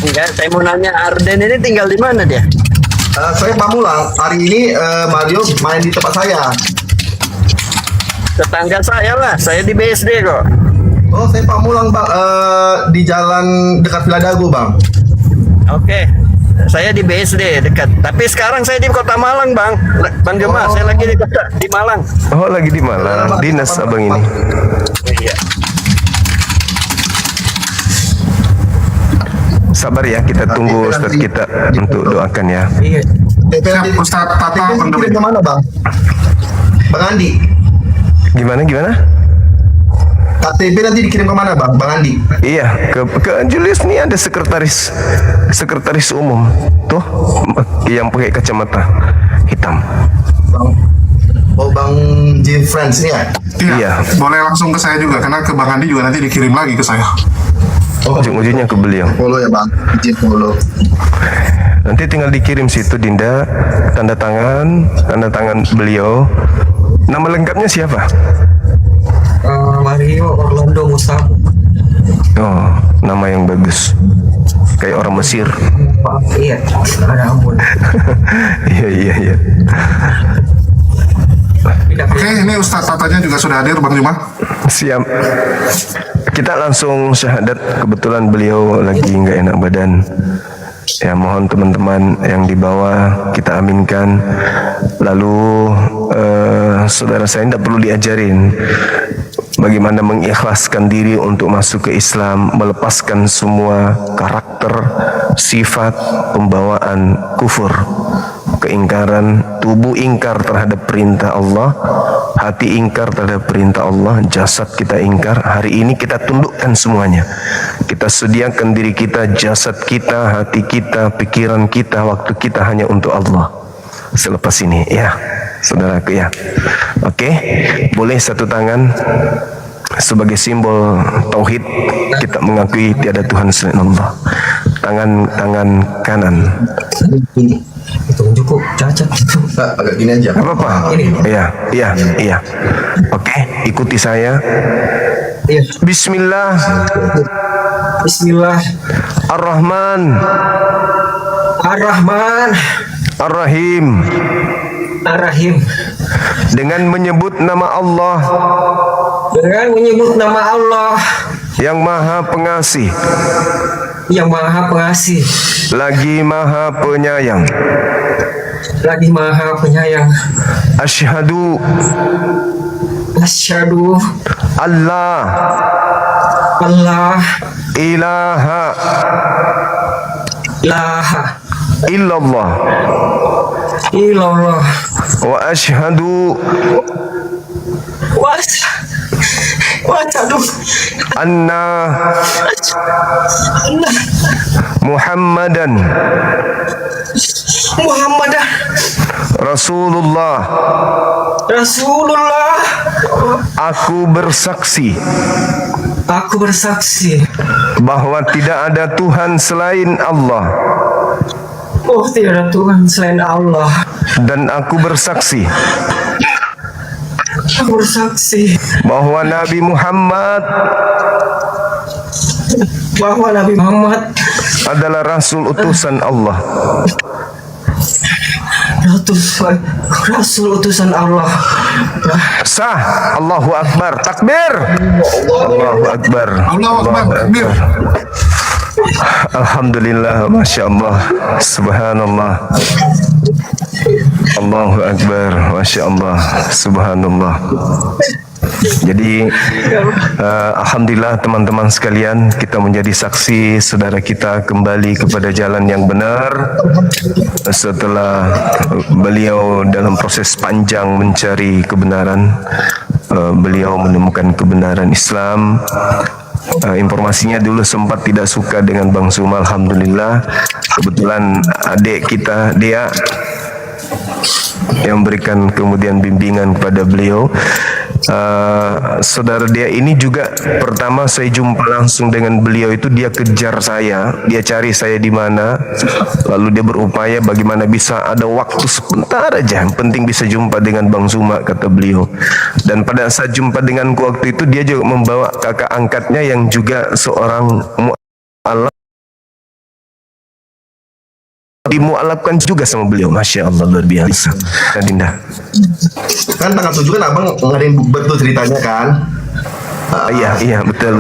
Enggak, saya mau nanya Arden ini tinggal di mana dia? Saya Pamulang. Hari ini Mario main di tempat saya. Tetangga saya lah, saya di BSD kok. Oh, saya Pamulang Bang, di jalan dekat Villa Dago Bang. Oke, saya di BSD dekat. Tapi sekarang saya di Kota Malang Bang. Bang Jemaah, saya lagi di Malang. Oh, lagi di Malang. Dinas abang ini. Iya. Sabar ya, kita tunggu Ustadz kita untuk doakan ya. Iya. Siap Ustadz Tata Mana Bang? Bang Andi. Gimana? KTP nanti dikirim kemana Bang Andi? Iya, ke Julius nih ada sekretaris umum tuh yang pakai kacamata hitam. Bang Jim Friends nih ya? Iya. Boleh langsung ke saya juga, karena ke Bang Andi juga nanti dikirim lagi ke saya. Ujung-ujungnya ke beliau. Follow ya Bang, Jim follow. Nanti tinggal dikirim situ Dinda, tanda tangan beliau. Nama lengkapnya siapa? Mario Orlando Mustafa. Oh, nama yang bagus. Kayak orang Mesir. Iya, ada ampun. Iya. Oke, ini Ustadz Tatanya juga sudah hadir, Bang Juma. Siap. Kita langsung syahadat. Kebetulan beliau lagi nggak enak badan. Ya, mohon teman-teman yang di bawah kita aminkan. Lalu saudara saya tidak perlu diajarin bagaimana mengikhlaskan diri untuk masuk ke Islam, melepaskan semua karakter, sifat, pembawaan kufur, keingkaran, tubuh ingkar terhadap perintah Allah, hati ingkar terhadap perintah Allah, jasad kita ingkar. Hari ini kita tundukkan semuanya. Kita sediakan diri kita, jasad kita, hati kita, pikiran kita, waktu kita hanya untuk Allah. Selepas ini, ya, saudaraku ya. Oke, boleh satu tangan sebagai simbol tauhid, kita mengakui tiada Tuhan selain Allah. Tangan kanan. Itu cukup cacat itu. Agak gini aja. Apa? Iya. Oke, ikuti saya. Iya. Bismillah. Ar-Rahman. Ar-Rahim. Dengan menyebut nama Allah. Yang Maha Pengasih. Lagi Maha Penyayang. Asyhadu Allah ilaha illallah wa asyhadu anna Muhammadan Rasulullah. Aku bersaksi bahwa tidak ada Tuhan selain Allah. Dan aku bersaksi bahwa Nabi Muhammad adalah Rasul utusan Allah. Sah. Allahu Akbar. Takbir. Allahu Akbar. Takbir. Alhamdulillah, Masya Allah, Subhanallah. Allahu Akbar, Masya Allah, Subhanallah. Jadi alhamdulillah teman-teman sekalian, kita menjadi saksi saudara kita kembali kepada jalan yang benar setelah beliau dalam proses panjang mencari kebenaran. Beliau menemukan kebenaran Islam. Informasinya dulu sempat tidak suka dengan Bang Zuma. Alhamdulillah kebetulan adik kita dia yang berikan kemudian bimbingan kepada beliau. Saudara dia ini juga pertama saya jumpa langsung dengan beliau itu dia kejar saya, dia cari saya di mana, lalu dia berupaya bagaimana bisa ada waktu sebentar aja, yang penting bisa jumpa dengan Bang Zuma, kata beliau. Dan pada saat jumpa denganku waktu itu dia juga membawa kakak angkatnya yang juga seorang mu'alaf, dimu'alafkan juga sama beliau. Masya Allah, luar biasa. Dinda, kan tanggal 7 kan abang ngadain bukber tuh ceritanya kan. iya betul.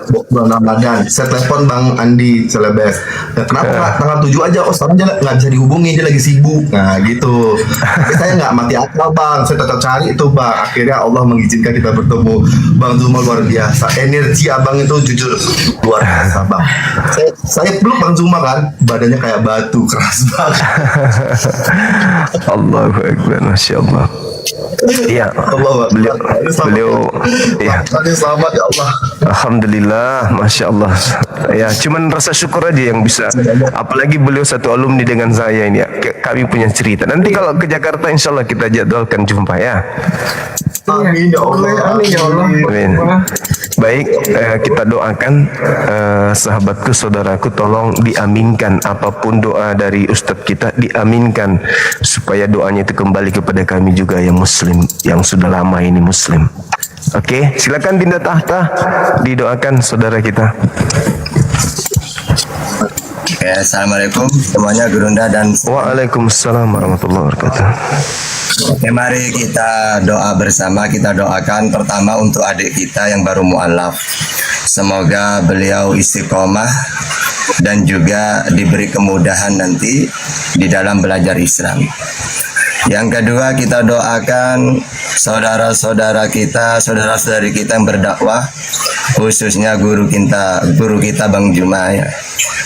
bulan Ramadan. Saya telepon Bang Andi Celebes. Nah, kenapa nggak tanggal 7 aja? Oh sekarang dia nggak bisa dihubungi, dia lagi sibuk. Nah gitu. Tapi saya nggak mati akal Bang, saya tetap cari itu Bang. Akhirnya Allah mengizinkan kita bertemu. Bang Zuma luar biasa. Energi abang itu jujur luar biasa Bang. Saya peluk Bang Zuma kan, badannya kayak batu, keras banget. Allahu Akbar, Masya Allah. Iya, beliau ya. Selamat ya Allah. Alhamdulillah, Masya Allah. Ya, cuman rasa syukur aja yang bisa. Apalagi beliau satu alumni dengan saya ini ya. Kami punya cerita. Nanti kalau ke Jakarta, insya Allah kita jadwalkan jumpa ya. Amin ya Allah. Amin ya Allah. Amin. Baik, kita doakan sahabatku, saudaraku, tolong diaminkan apapun doa dari Ustadz kita, diaminkan supaya doanya itu kembali kepada kami juga yang Muslim, yang sudah lama ini Muslim. Oke, silakan Dinda Tahta didoakan saudara kita. Oke, assalamualaikum semuanya, Gurunda dan Waalaikumsalam warahmatullahi wabarakatuh. Oke, mari kita doa bersama. Kita doakan pertama untuk adik kita yang baru mu'alaf. Semoga beliau istiqomah dan juga diberi kemudahan nanti di dalam belajar Islam. Yang kedua, kita doakan saudara-saudara kita, saudara-saudari kita yang berdakwah, khususnya guru kita Bang Juma ya.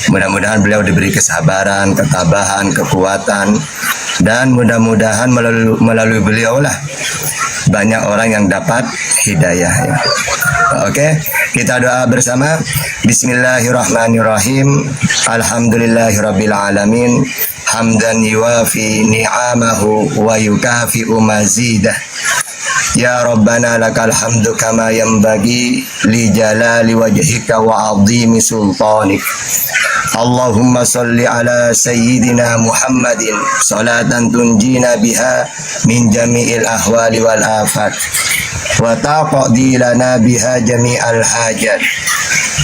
Mudah-mudahan beliau diberi kesabaran, ketabahan, kekuatan, dan mudah-mudahan melalui beliau lah banyak orang yang dapat hidayah ya. Oke, kita doa bersama. Bismillahirrahmanirrahim. Alhamdulillahirabbil alamin. Hamdan yuwafi ni'amahu wa yukafi'u mazidah. Ya Rabbana lakal hamdu kama yanbaghi li jalali wajhika wa 'azimi sultanik. Allahumma salli ala sayyidina Muhammadin salatan tunjina biha min jami'il ahwali wal afat wa taqdi lana biha jami'al hajat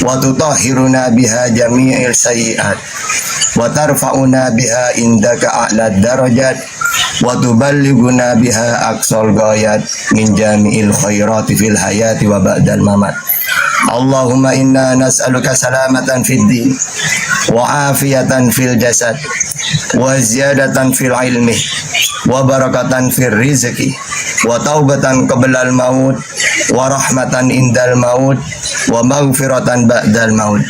wa tutahhiruna biha jami'il sayyi'at wa tarfa'una biha indaka a'la darajat wa tuballighuna biha aqsal ghayat min jami'il khairati fil hayati wa ba'dal mamat. Allahumma inna nas'aluka salamatan fid din wa afiyatan fil jasad wa ziyadatan fil ilmi wa barakatan fil rizqi wa taubatan qablal maut wa rahmatan indal maut wa maghfiratan ba'dal maut.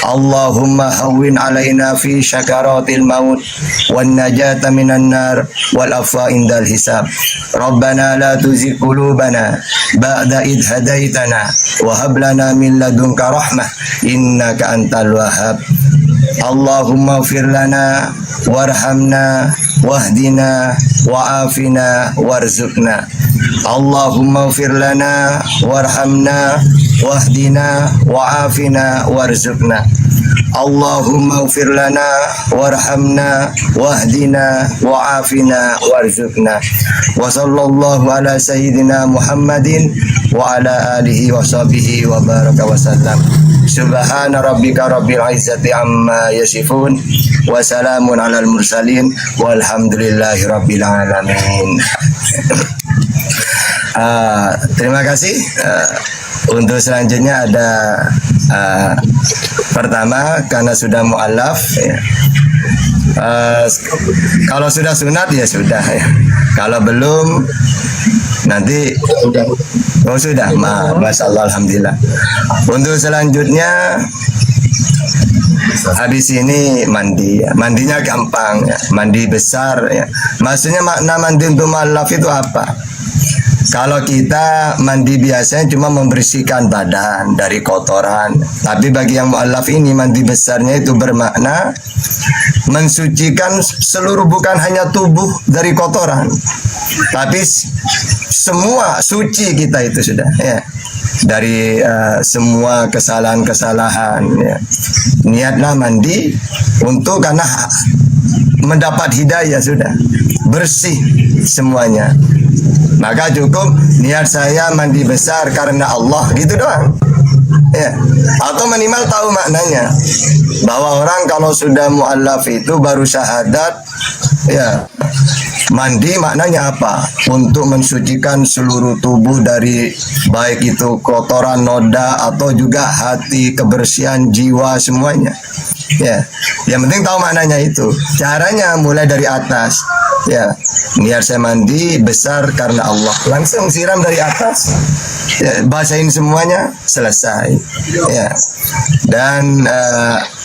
Allahumma hawwin alaina fi syakaratil maut wan najata minan nar wal afwa indal hisab. Rabbana la tuzigh qulubana ba'da idh hadaitana wa hab lana min ladunka rahmah innaka antal wahhab. Allahumma ighfir lana warhamna wahdina wa'afina warzuqna. Allahumma ighfir lana warhamna wahdina wa'afina warzuqna. Allahumma ighfir lana warhamna wahdina wa'afina warzuqna. Wa sallallahu ala sayyidina Muhammadin wa ala alihi wa sahbihi wa baraka wa sallam. Subhana rabbika rabbil izzati amma yasifun wa salamun alal mursalin walhamdulillahi rabbil alamin. Terima kasih. Untuk selanjutnya ada pertama, karena sudah mu'alaf ya. Kalau sudah sunat ya sudah ya. Kalau belum nanti sudah. Masya Allah, alhamdulillah. Untuk selanjutnya habis ini mandi ya. Mandinya gampang ya. Mandi besar ya. Maksudnya makna mandi untuk mu'alaf itu apa? Kalau kita mandi biasanya cuma membersihkan badan dari kotoran. Tapi bagi yang mu'alaf ini, mandi besarnya itu bermakna mensucikan seluruh, bukan hanya tubuh dari kotoran, tapi semua suci kita itu sudah ya. Dari semua kesalahan-kesalahan ya. Niatlah mandi untuk karena mendapat hidayah, sudah bersih semuanya. Maka cukup niat saya mandi besar karena Allah, gitu doang ya. Atau minimal tahu maknanya, bahwa orang kalau sudah mu'alaf itu baru syahadat ya, Mandi maknanya apa? Untuk mensucikan seluruh tubuh dari baik itu kotoran, noda, atau juga hati, kebersihan jiwa semuanya. Ya, yang penting tahu maknanya itu. Caranya mulai dari atas. Ya, niat saya mandi besar karena Allah. Langsung siram dari atas. Ya, basahin semuanya, selesai. Ya, dan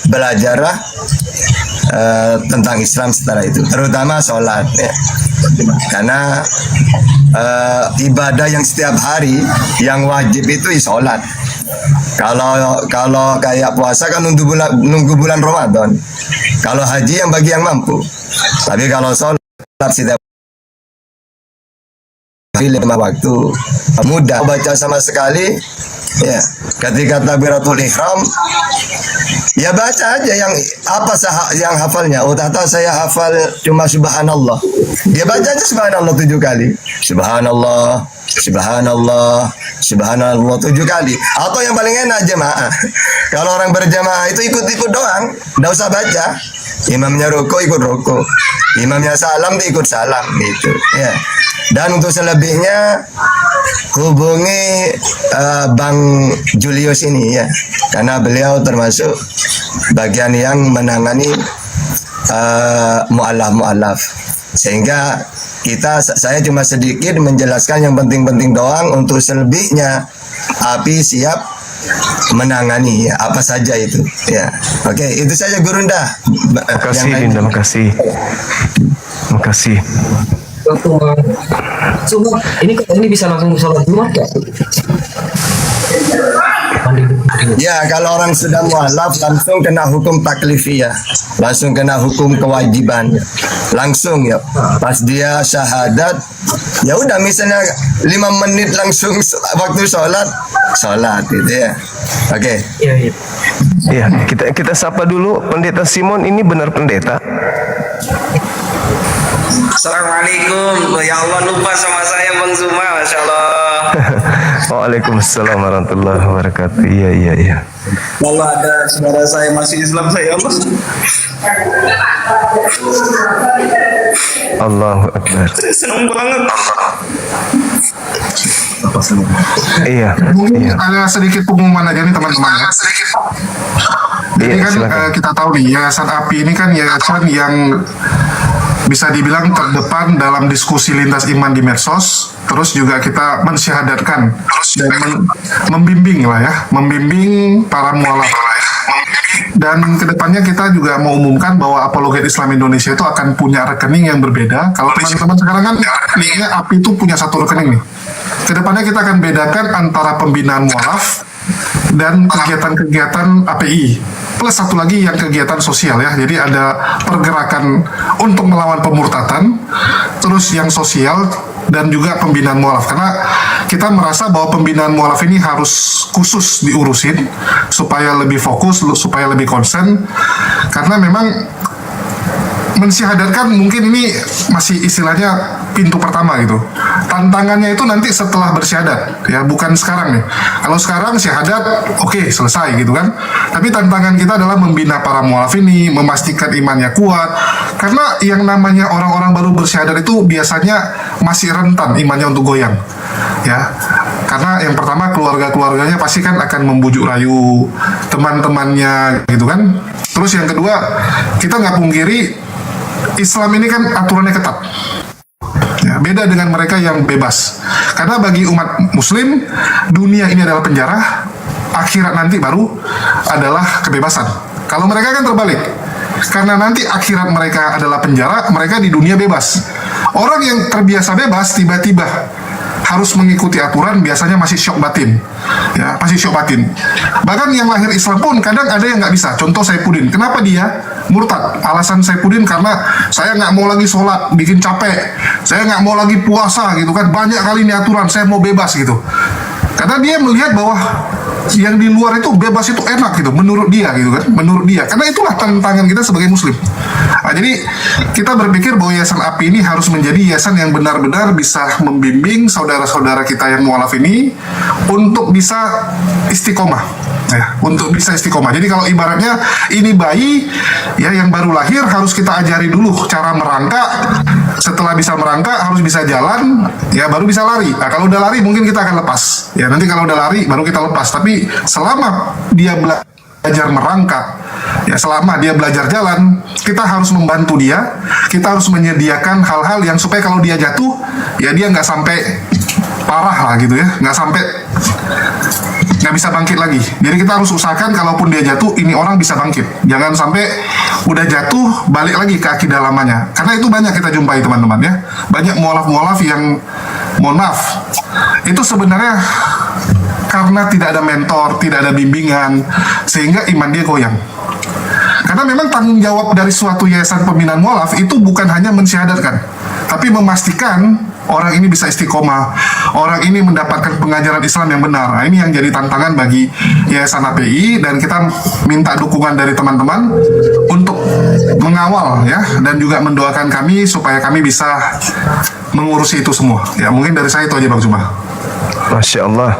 belajarlah tentang Islam setelah itu, terutama sholat. Ya. Karena ibadah yang setiap hari yang wajib itu sholat. Kalau kayak puasa kan nunggu bulan Ramadan. Kalau haji yang bagi yang mampu. Tapi kalau sholat setiap hari 5 waktu mudah baca sama sekali. Ya, ketika takbiratul ihram ya baca aja yang apa yang hafalnya. Oh, tahu saya hafal cuma subhanallah. Ya baca aja subhanallah 7 kali. Subhanallah, subhanallah, subhanallah 7 kali. Atau yang paling enak jemaah. Kalau orang berjamaah itu ikut-ikut doang, enggak usah baca. Imamnya rukuk ikut rukuk. Imamnya salam ikut salam gitu. Ya. Dan untuk selebihnya hubungi Bang Julius ini ya, karena beliau termasuk bagian yang menangani mu'alaf, sehingga saya cuma sedikit menjelaskan yang penting-penting doang. Untuk selebihnya Api siap menangani ya, apa saja itu ya. Oke, itu saja Gurunda. Makasih Dinda, makasih. Ini bisa langsung sholat Jumat ya? Ya, kalau orang sudah mualaf langsung kena hukum taklifiyah, langsung kena hukum kewajiban, langsung ya. Pas dia syahadat, ya udah misalnya 5 menit langsung waktu sholat gitu ya. Oke. Iya, kita sapa dulu Pendeta Simon. Ini benar pendeta? Assalamualaikum. Ya Allah, lupa sama saya Bang Zuma, Masya Allah. Waalaikumsalam warahmatullahi wabarakatuh. Iya. Allah, ada saudara saya masih Islam, saya Allah. Allahu Akbar. Senang banget. Iya. Mungkin ada sedikit pengumuman aja nih teman-teman ya. Jadi kan kita tahu nih Yayasan API ini kan yayasan yang bisa dibilang terdepan dalam diskusi lintas iman di medsos. Terus juga kita mensyahadatkan dan membimbing para mualaf. Dan kedepannya kita juga mau umumkan bahwa Apologet Islam Indonesia itu akan punya rekening yang berbeda. Kalau teman-teman sekarang kan rekeningnya API itu punya 1 rekening nih. Kedepannya kita akan bedakan antara pembinaan mualaf dan kegiatan-kegiatan API. Plus 1 lagi yang kegiatan sosial ya. Jadi ada pergerakan untuk melawan pemurtatan, terus yang sosial, dan juga pembinaan mualaf. Karena kita merasa bahwa pembinaan mualaf ini harus khusus diurusin supaya lebih fokus, supaya lebih konsen. Karena memang mensyahadatkan mungkin ini masih istilahnya pintu pertama gitu. Tantangannya itu nanti setelah bersyahadat ya, bukan sekarang nih. Kalau sekarang syahadat oke, selesai gitu kan. Tapi tantangan kita adalah membina para mualaf ini, memastikan imannya kuat. Karena yang namanya orang-orang baru bersyahadat itu biasanya masih rentan imannya untuk goyang ya. Karena yang pertama keluarga-keluarganya pasti kan akan membujuk rayu teman-temannya gitu kan. Terus yang kedua, kita nggak pungkiri Islam ini kan aturannya ketat. Ya, beda dengan mereka yang bebas. Karena bagi umat muslim, dunia ini adalah penjara, akhirat nanti baru adalah kebebasan. Kalau mereka kan terbalik. Karena nanti akhirat mereka adalah penjara, mereka di dunia bebas. Orang yang terbiasa bebas tiba-tiba harus mengikuti aturan, biasanya masih syok batin. Ya, masih syok batin. Bahkan yang lahir Islam pun kadang ada yang nggak bisa. Contoh Saifuddin. Kenapa dia murtad? Alasan Saifuddin karena saya nggak mau lagi sholat, bikin capek. Saya nggak mau lagi puasa gitu kan. Banyak kali ini aturan, saya mau bebas gitu. Karena dia melihat bahwa yang di luar itu bebas itu enak gitu, menurut dia gitu kan, menurut dia. Karena itulah tantangan kita sebagai muslim. Nah, jadi kita berpikir bahwa Yayasan API ini harus menjadi yayasan yang benar-benar bisa membimbing saudara-saudara kita yang mualaf ini untuk bisa istiqomah. Ya, untuk bisa istiqomah. Jadi kalau ibaratnya ini bayi ya yang baru lahir, harus kita ajari dulu cara merangkak, setelah bisa merangkak harus bisa jalan, ya baru bisa lari. Nah, kalau udah lari mungkin kita akan lepas. Ya nanti kalau udah lari baru kita lepas. Tapi selama dia belajar merangkak, ya selama dia belajar jalan, kita harus membantu dia. Kita harus menyediakan hal-hal yang supaya kalau dia jatuh, ya dia nggak sampai parah lah gitu ya, nggak sampai nggak bisa bangkit lagi. Jadi kita harus usahakan kalaupun dia jatuh, ini orang bisa bangkit. Jangan sampai udah jatuh balik lagi ke akidah lamanya. Karena itu banyak kita jumpai teman-teman ya. Banyak mualaf-mualaf yang mohon maaf, itu sebenarnya karena tidak ada mentor, tidak ada bimbingan, sehingga iman dia goyang. Karena memang tanggung jawab dari suatu yayasan pembinaan mualaf itu bukan hanya mensyahadatkan, tapi memastikan orang ini bisa istiqomah, orang ini mendapatkan pengajaran Islam yang benar. Nah, ini yang jadi tantangan bagi Yayasan API, dan kita minta dukungan dari teman-teman untuk mengawal ya, dan juga mendoakan kami supaya kami bisa mengurusi itu semua. Ya mungkin dari saya itu aja Bang Zuma. Masya Allah.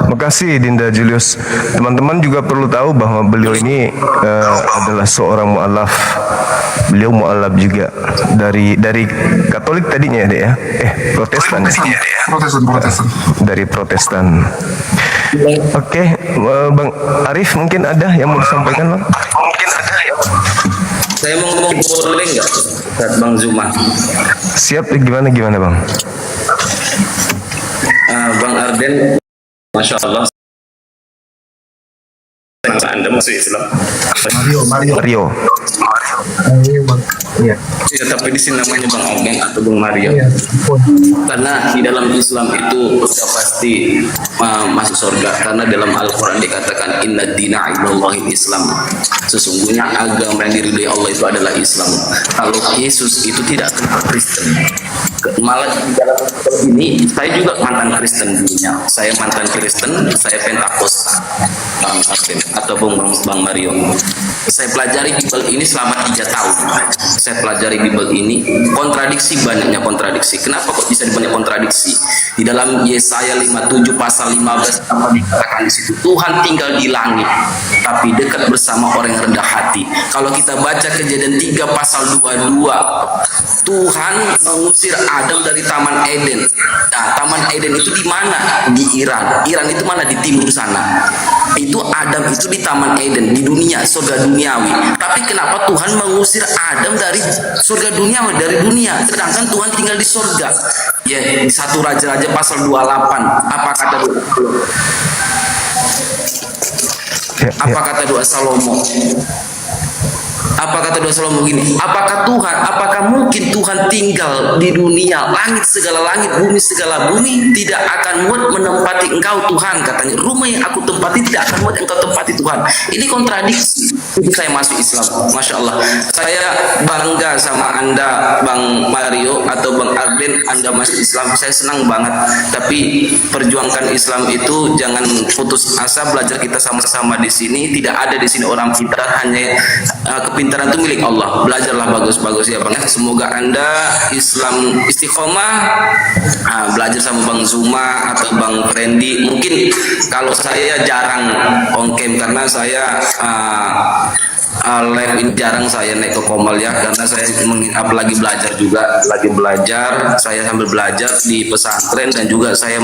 Makasih Dinda Julius. Teman-teman juga perlu tahu bahwa beliau ini adalah seorang mu'alaf. Beliau mu'alaf juga dari Katolik tadinya ya, Dek ya? Protestan. Protestan. Dari Protestan. Oke, Bang Arif mungkin ada yang mau disampaikan, Bang? Saya mau ngomong boleh nggak, Ustaz Bang Zuma? Siap, gimana Bang? Bang Arden, Masya Allah, Anda masuk Islam. Mario. Ya, tapi di sini namanya Bang Arden atau Bang Mario. Karena di dalam Islam itu sudah pasti masuk surga. Karena dalam Al-Quran dikatakan Inna dina indallahi Islam. Sesungguhnya agama yang diridhai Allah itu adalah Islam. Kalau Yesus itu tidak Kristen. Malah di dalam ini saya juga mantan Kristen dulunya. Saya mantan Kristen, saya Pentakosta, Bang Arden atau Bang Mario. Saya pelajari Bible ini selama 3 tahun. Saya pelajari Bible ini, banyaknya kontradiksi. Kenapa kok bisa banyak kontradiksi? Di dalam Yesaya 57 pasal 15 apa dikatakan di situ, Tuhan tinggal di langit, tapi dekat bersama orang yang rendah hati. Kalau kita baca Kejadian 3 pasal 22, Tuhan mengusir Adam dari Taman Eden. Nah, Taman Eden itu di mana? Di Iran. Iran itu mana? Di timur sana. Itu Adam itu di Taman Eden, di dunia, surga duniawi. Tapi kenapa Tuhan mengusir Adam dari surga duniawi, dari dunia, sedangkan Tuhan tinggal di surga? Ya, di 1 Raja-Raja pasal 28. Apa kata doa? Apa kata doa Salomo? Apa kata doa Salomo gini? Apakah mungkin Tuhan tinggal di dunia, langit segala langit, bumi segala bumi tidak akan muat menempati engkau Tuhan, katanya. Rumah yang aku tempati tidak akan muat engkau tempati Tuhan. Ini kontradiksi. Itu saya masuk Islam. Masya Allah. Saya bangga sama Anda Bang Mario atau Bang Arden, Anda masuk Islam. Saya senang banget. Tapi perjuangkan Islam itu jangan putus asa. Belajar kita sama-sama di sini. Tidak ada di sini orang pintar, hanya kepintaran itu milik Allah. Belajarlah bagus-bagus ya Bang. Semoga Anda Islam istiqomah. Belajar sama Bang Zuma atau Bang Randy. Mungkin kalau saya jarang on cam karena saya live ini jarang saya naik ke Komal ya, karena saya apalagi belajar juga, saya sambil belajar di pesantren, dan juga saya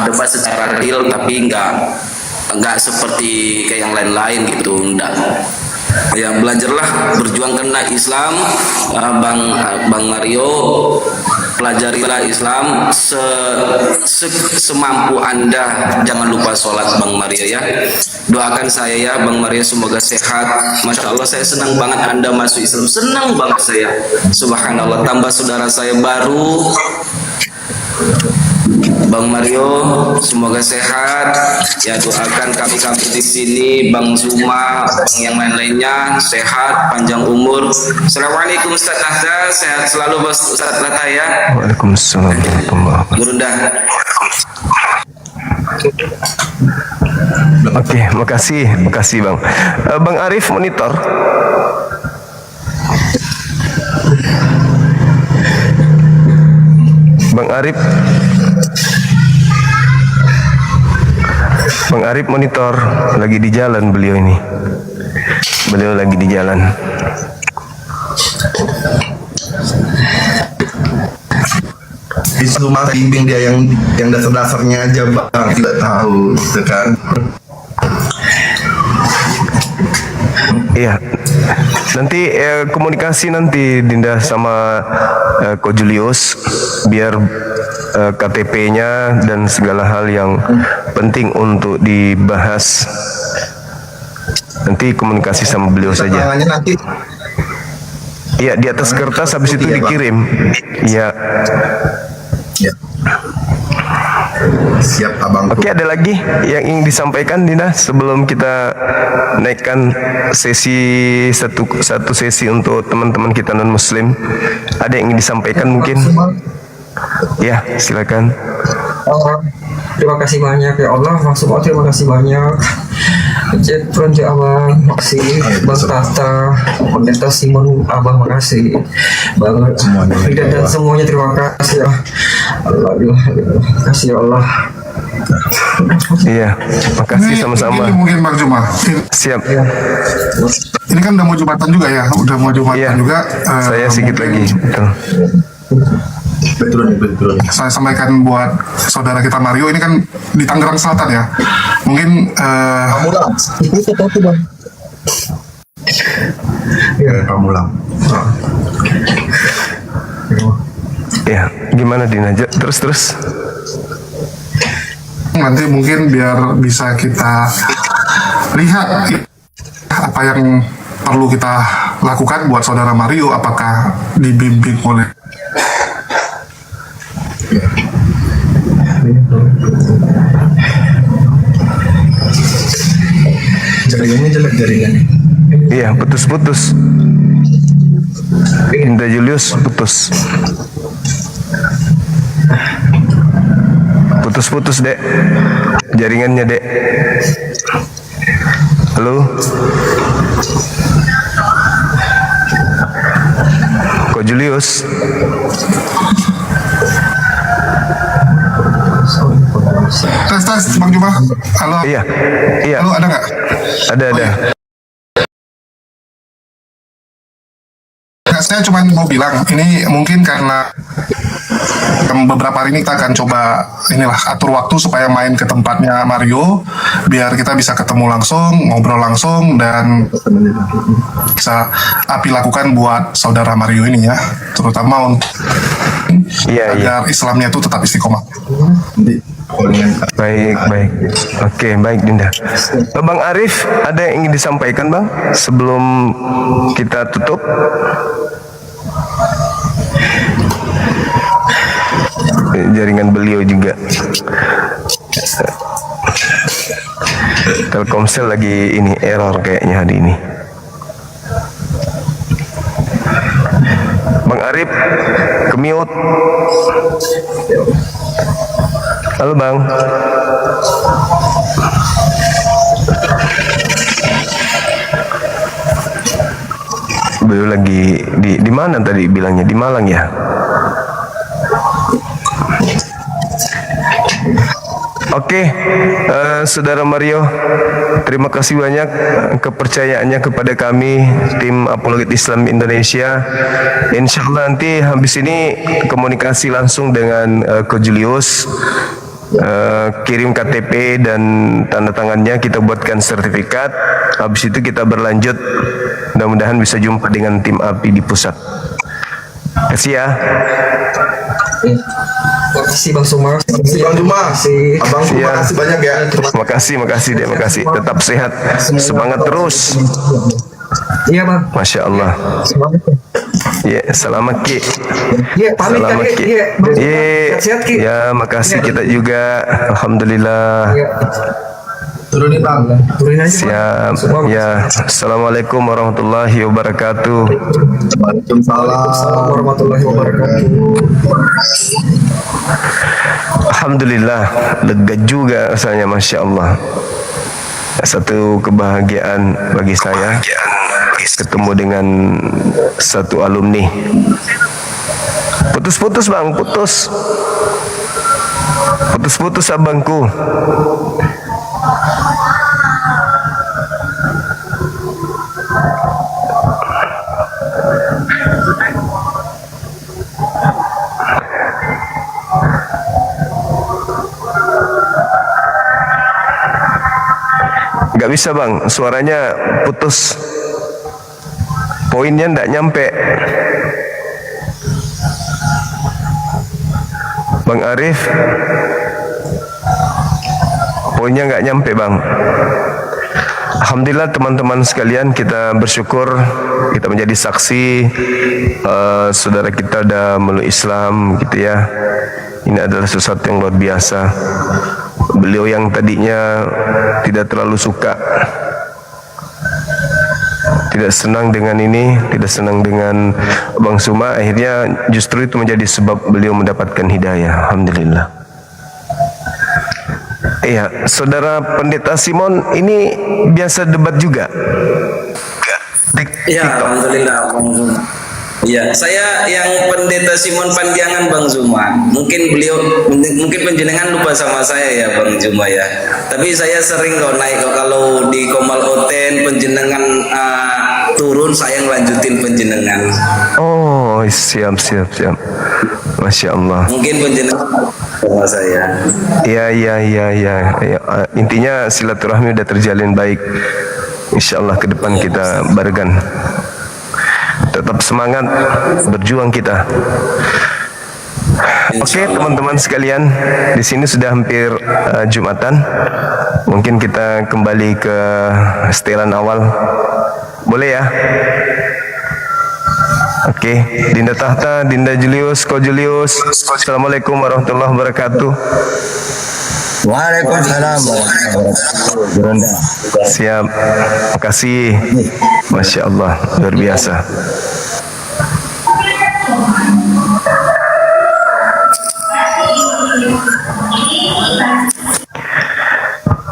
debat secara real, tapi enggak seperti kayak yang lain-lain gitu, enggak. Ya belajarlah, berjuangkanlah Islam, Bang Mario, pelajarilah Islam semampu Anda. Jangan lupa sholat Bang Mario ya. Doakan saya ya Bang Mario, semoga sehat. Masya Allah, saya senang banget Anda masuk Islam, senang banget saya. Subhanallah, tambah saudara saya baru Bang Mario, semoga sehat ya. Doakan kami di sini, Bang Zuma, yang lain-lainnya sehat, panjang umur. Assalamualaikum Ustaz Nahda, sehat selalu Ustaz Nahda ya. Waalaikumsalam warahmatullahi wabarakatuh. Burunda. Oke, makasih Bang. Bang Arif monitor. Bang Arif monitor, lagi di jalan beliau ini. Beliau lagi di jalan. cuma bimbing dia yang dasar-dasarnya aja bang, tidak tahu gitu kan. Iya. Nanti komunikasi nanti Dinda sama Ko Julius biar KTP-nya dan segala hal yang penting untuk dibahas. Nanti komunikasi sama beliau saja. Tangannya nanti. Iya, di atas kertas habis itu dikirim. Iya. Ya. Siap abang. Oke, ada lagi yang ingin disampaikan Dina sebelum kita naikkan sesi satu sesi untuk teman-teman kita non Muslim. Ada yang ingin disampaikan mungkin? Ya, silakan. Terima kasih banyak ya Allah, maksudnya terima kasih banyak. Cek Pronjo Abang, makasih Bang Tata, Pendeta Simon Abang, makasih Bang Frida dan semuanya, terima kasih ya Allah, kasih ya Allah. Iya, makasih sama-sama. Ini mungkin Bang Juma. Siap. Ini kan udah mau Jumatan juga ya, udah mau Jumatan juga. Saya sedikit lagi. Betul. Saya sampaikan buat saudara kita Mario, ini kan di Tangerang Selatan ya. Mungkin Pamulang. Ya, gimana Dina? Terus. nanti mungkin biar bisa kita lihat apa yang perlu kita lakukan buat saudara Mario, apakah dibimbing oleh jaringannya jelek jaringannya. Iya, putus-putus. Indah Julius putus. Putus-putus, Dek. Jaringannya, Dek. Halo? Ko Julius? tes Bang Juma. Halo. Iya. Halo, ada nggak? Ada. Nah, saya cuma mau bilang ini mungkin karena beberapa hari ini kita akan coba atur waktu supaya main ke tempatnya Mario biar kita bisa ketemu langsung, ngobrol langsung, dan bisa lakukan buat saudara Mario ini ya, terutama untuk agar Islamnya itu tetap istiqomah. Baik. Oke, baik Dinda. Bang Arif, ada yang ingin disampaikan Bang sebelum kita tutup? Jaringan beliau juga. Telkomsel lagi error kayaknya hari ini. Bang Arif, ke-mute. Halo Bang. Beliau lagi di mana tadi bilangnya? Di Malang ya? Oke, Saudara Mario, terima kasih banyak kepercayaannya kepada kami, tim Apologet Islam Indonesia. Insya Allah nanti habis ini komunikasi langsung dengan Ko Julius, kirim KTP dan tanda tangannya, kita buatkan sertifikat. Habis itu kita berlanjut, mudah-mudahan bisa jumpa dengan tim API di pusat. Terima kasih ya. Terima kasih Bang Sumar. Terima kasih Bang Juma. Abang, terima kasih banyak ya. Terima kasih. Tetap sehat, semangat terus. Iya Bang. Masya Allah. Ya, selamat Ki. Iya, pamit Selamat Ki. Sehat Ki. Ya, makasih kita juga. Alhamdulillah. Turunin Bang. Turunin aja. Siap. Ya, Assalamualaikum warahmatullahi wabarakatuh. Waalaikumsalam warahmatullahi wabarakatuh. Alhamdulillah, lega juga rasanya, Masya Allah. Satu kebahagiaan bagi saya ketemu dengan satu alumni. Putus-putus Bang, putus abangku. Nggak bisa bang, suaranya putus. Poinnya nggak nyampe. Bang Arif, poinnya nggak nyampe bang. Alhamdulillah teman-teman sekalian, kita bersyukur kita menjadi saksi saudara kita udah meluk Islam gitu ya. Ini adalah sesuatu yang luar biasa. Beliau yang tadinya tidak terlalu suka, tidak senang dengan ini, tidak senang dengan Bang Suma, akhirnya justru itu menjadi sebab beliau mendapatkan hidayah. Alhamdulillah. Iya, saudara Pendeta Simon ini biasa debat juga. Ya, alhamdulillah Bang Zuma. Iya, saya yang Pendeta Simon Panjangan Bang Zuma. Mungkin penjenengan lupa sama saya ya Bang Zuma ya. Tapi saya sering kalau di Komal Oten penjenengan turun, saya ngelanjutin penjenengan. Oh, siap. Masya Allah. Mungkin penjenengan sama saya. Iya. Intinya silaturahmi udah terjalin baik. Insya Allah ke depan kita barengan. Tetap semangat berjuang kita. Oke, teman-teman sekalian, di sini sudah hampir Jumatan. Mungkin kita kembali ke setelan awal. Boleh ya? Oke, Dinda Tahta, Dinda Julius, Ko Julius. Assalamualaikum warahmatullahi wabarakatuh. Waalaikumsalam warahmatullahi wabarakatuh. Siap. Makasih. Masya Allah, luar biasa.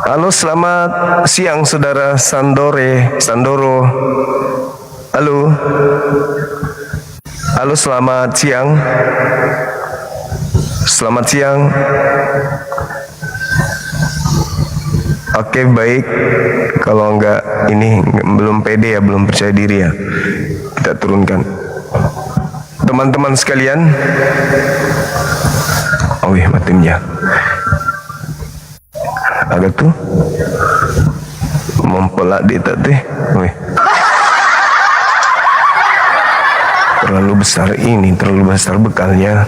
Halo, selamat siang saudara Sandoro. Halo, selamat siang. Selamat siang. Oke, baik. Kalau belum pede ya, belum percaya diri ya, kita turunkan. Teman-teman sekalian, matimnya agak tuh mempelak di tadi. Terlalu besar bekalnya.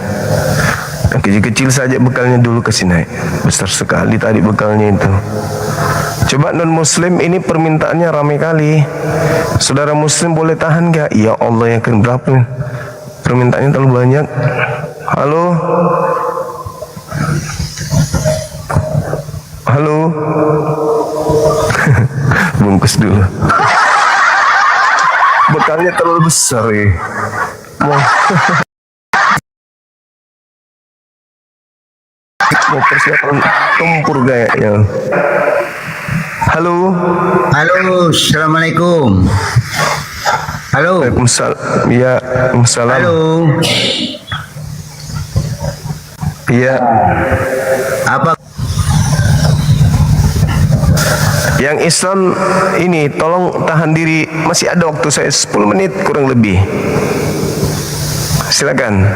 Kecil-kecil saja bekalnya dulu kasih naik. Besar sekali tadi bekalnya itu. Coba non muslim, ini permintaannya ramai kali. Saudara muslim boleh tahan gak? Ya Allah, ya kan berapa nih? Permintaannya terlalu banyak. Halo. Bungkus dulu. Bekalnya terlalu besar ya. Mau persiapan tempur kayaknya. Halo, assalamualaikum. Halo. Waalaikumsalam. Ya, Waalaikumsalam. Halo. Iya. Apa? Yang Islam ini tolong tahan diri, masih ada waktu saya 10 menit kurang lebih. Silakan.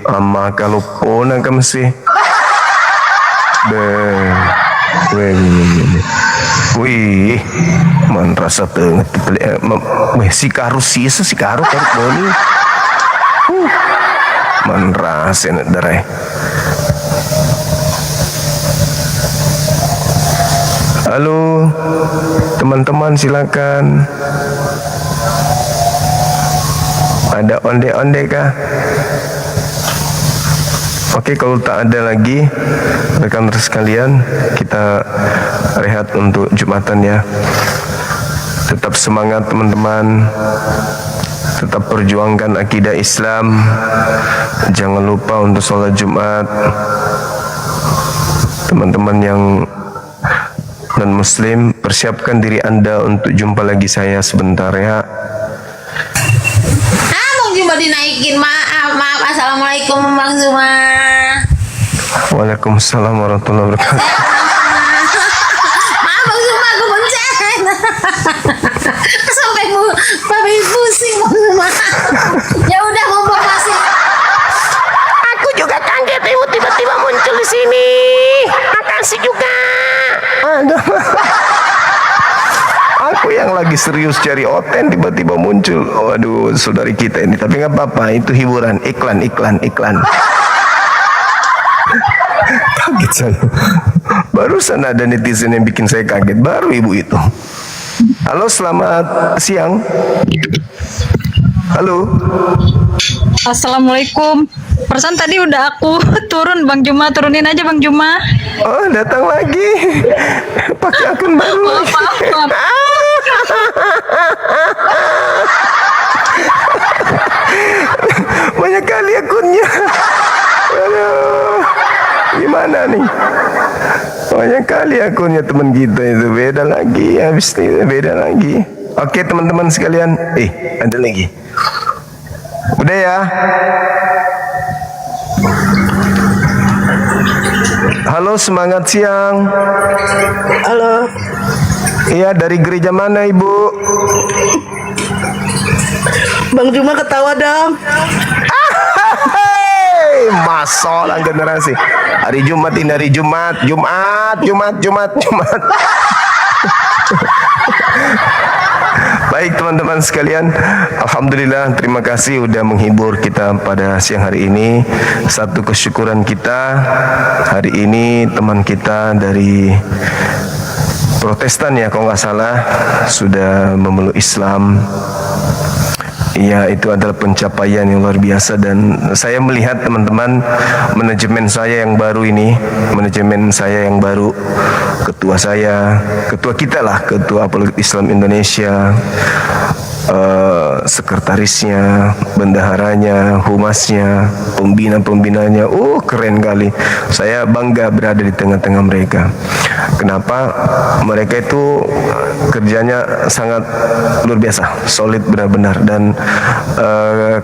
Ama kalau pona ka mesti. Man rasa tengah si karus boni. Man rasa nak darai. Halo, teman-teman silakan. Ada onde-onde kah? Oke, kalau tak ada lagi rekan-rekan sekalian, kita rehat untuk Jumatan ya. Tetap semangat teman-teman. Tetap perjuangkan akidah Islam. Jangan lupa untuk sholat Jumat. Teman-teman yang non-muslim, persiapkan diri Anda untuk jumpa lagi saya sebentar ya. Cuma dinaikin, maaf. Assalamualaikum Bang Zuma. Waalaikumsalam warahmatullahi wabarakatuh. Maaf Bang Zuma, aku bonceng. Sampai babi pusing Bang Zuma. Ya udah, mumpung masih. Aku juga kaget ibu tiba-tiba muncul di sini. Aku yang lagi serius cari oten tiba-tiba muncul. Waduh, saudari kita ini. Tapi nggak apa-apa, itu hiburan. Iklan. Kaget saya. Barusan ada netizen yang bikin saya kaget. Baru ibu itu. Halo, selamat siang. Halo. Assalamualaikum. Perasaan tadi udah aku turun, Bang Juma. Turunin aja, Bang Juma. Oh, datang lagi. Pakai akun baru. Maaf. Banyak kali akunnya. Aduh, gimana nih? Banyak kali akunnya teman kita itu. Beda lagi, habis ini beda lagi. Oke teman-teman sekalian. Ada lagi. Udah ya. Halo, semangat siang. Halo. Iya, dari gereja mana Ibu? Bang Juma ketawa dong. Masalah generasi. Hari Jumat ini hari Jumat. Baik teman-teman sekalian, alhamdulillah, terima kasih udah menghibur kita pada siang hari ini. Satu kesyukuran kita hari ini teman kita dari Protestan ya kalau nggak salah sudah memeluk Islam. Ya, itu adalah pencapaian yang luar biasa dan saya melihat teman-teman manajemen saya yang baru ini, ketua saya, ketua kita lah, ketua Apologet Islam Indonesia, sekretarisnya, bendaharanya, humasnya, pembinanya, keren kali. Saya bangga berada di tengah-tengah mereka. Kenapa? Mereka itu kerjanya sangat luar biasa, solid benar-benar. Dan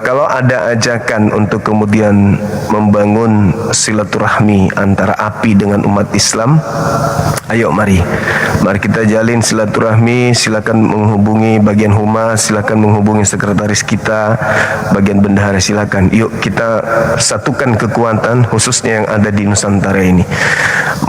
kalau ada ajakan untuk kemudian membangun silaturahmi antara API dengan umat Islam, ayo mari kita jalin silaturahmi. Silakan menghubungi bagian humas, silakan menghubungi sekretaris kita, bagian bendahara, silakan. Yuk kita satukan kekuatan khususnya yang ada di Nusantara ini.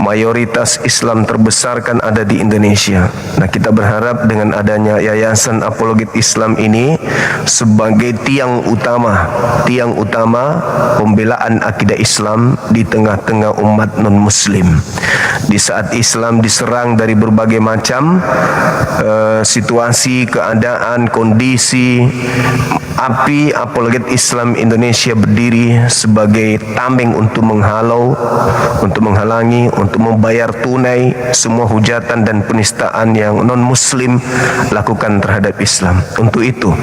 Mayoritas Islam terbesar kan ada di Indonesia. Nah, kita berharap dengan adanya Yayasan Apologet Islam ini sebagai tiang utama pembelaan akidah Islam di tengah-tengah umat non-muslim. Di saat Islam diserang dari berbagai macam situasi, keadaan, kondisi, API Apologet Islam Indonesia berdiri sebagai tameng untuk menghalangi, untuk membayar tunai semua hujatan dan penistaan yang non-muslim lakukan terhadap Islam. Untuk itu,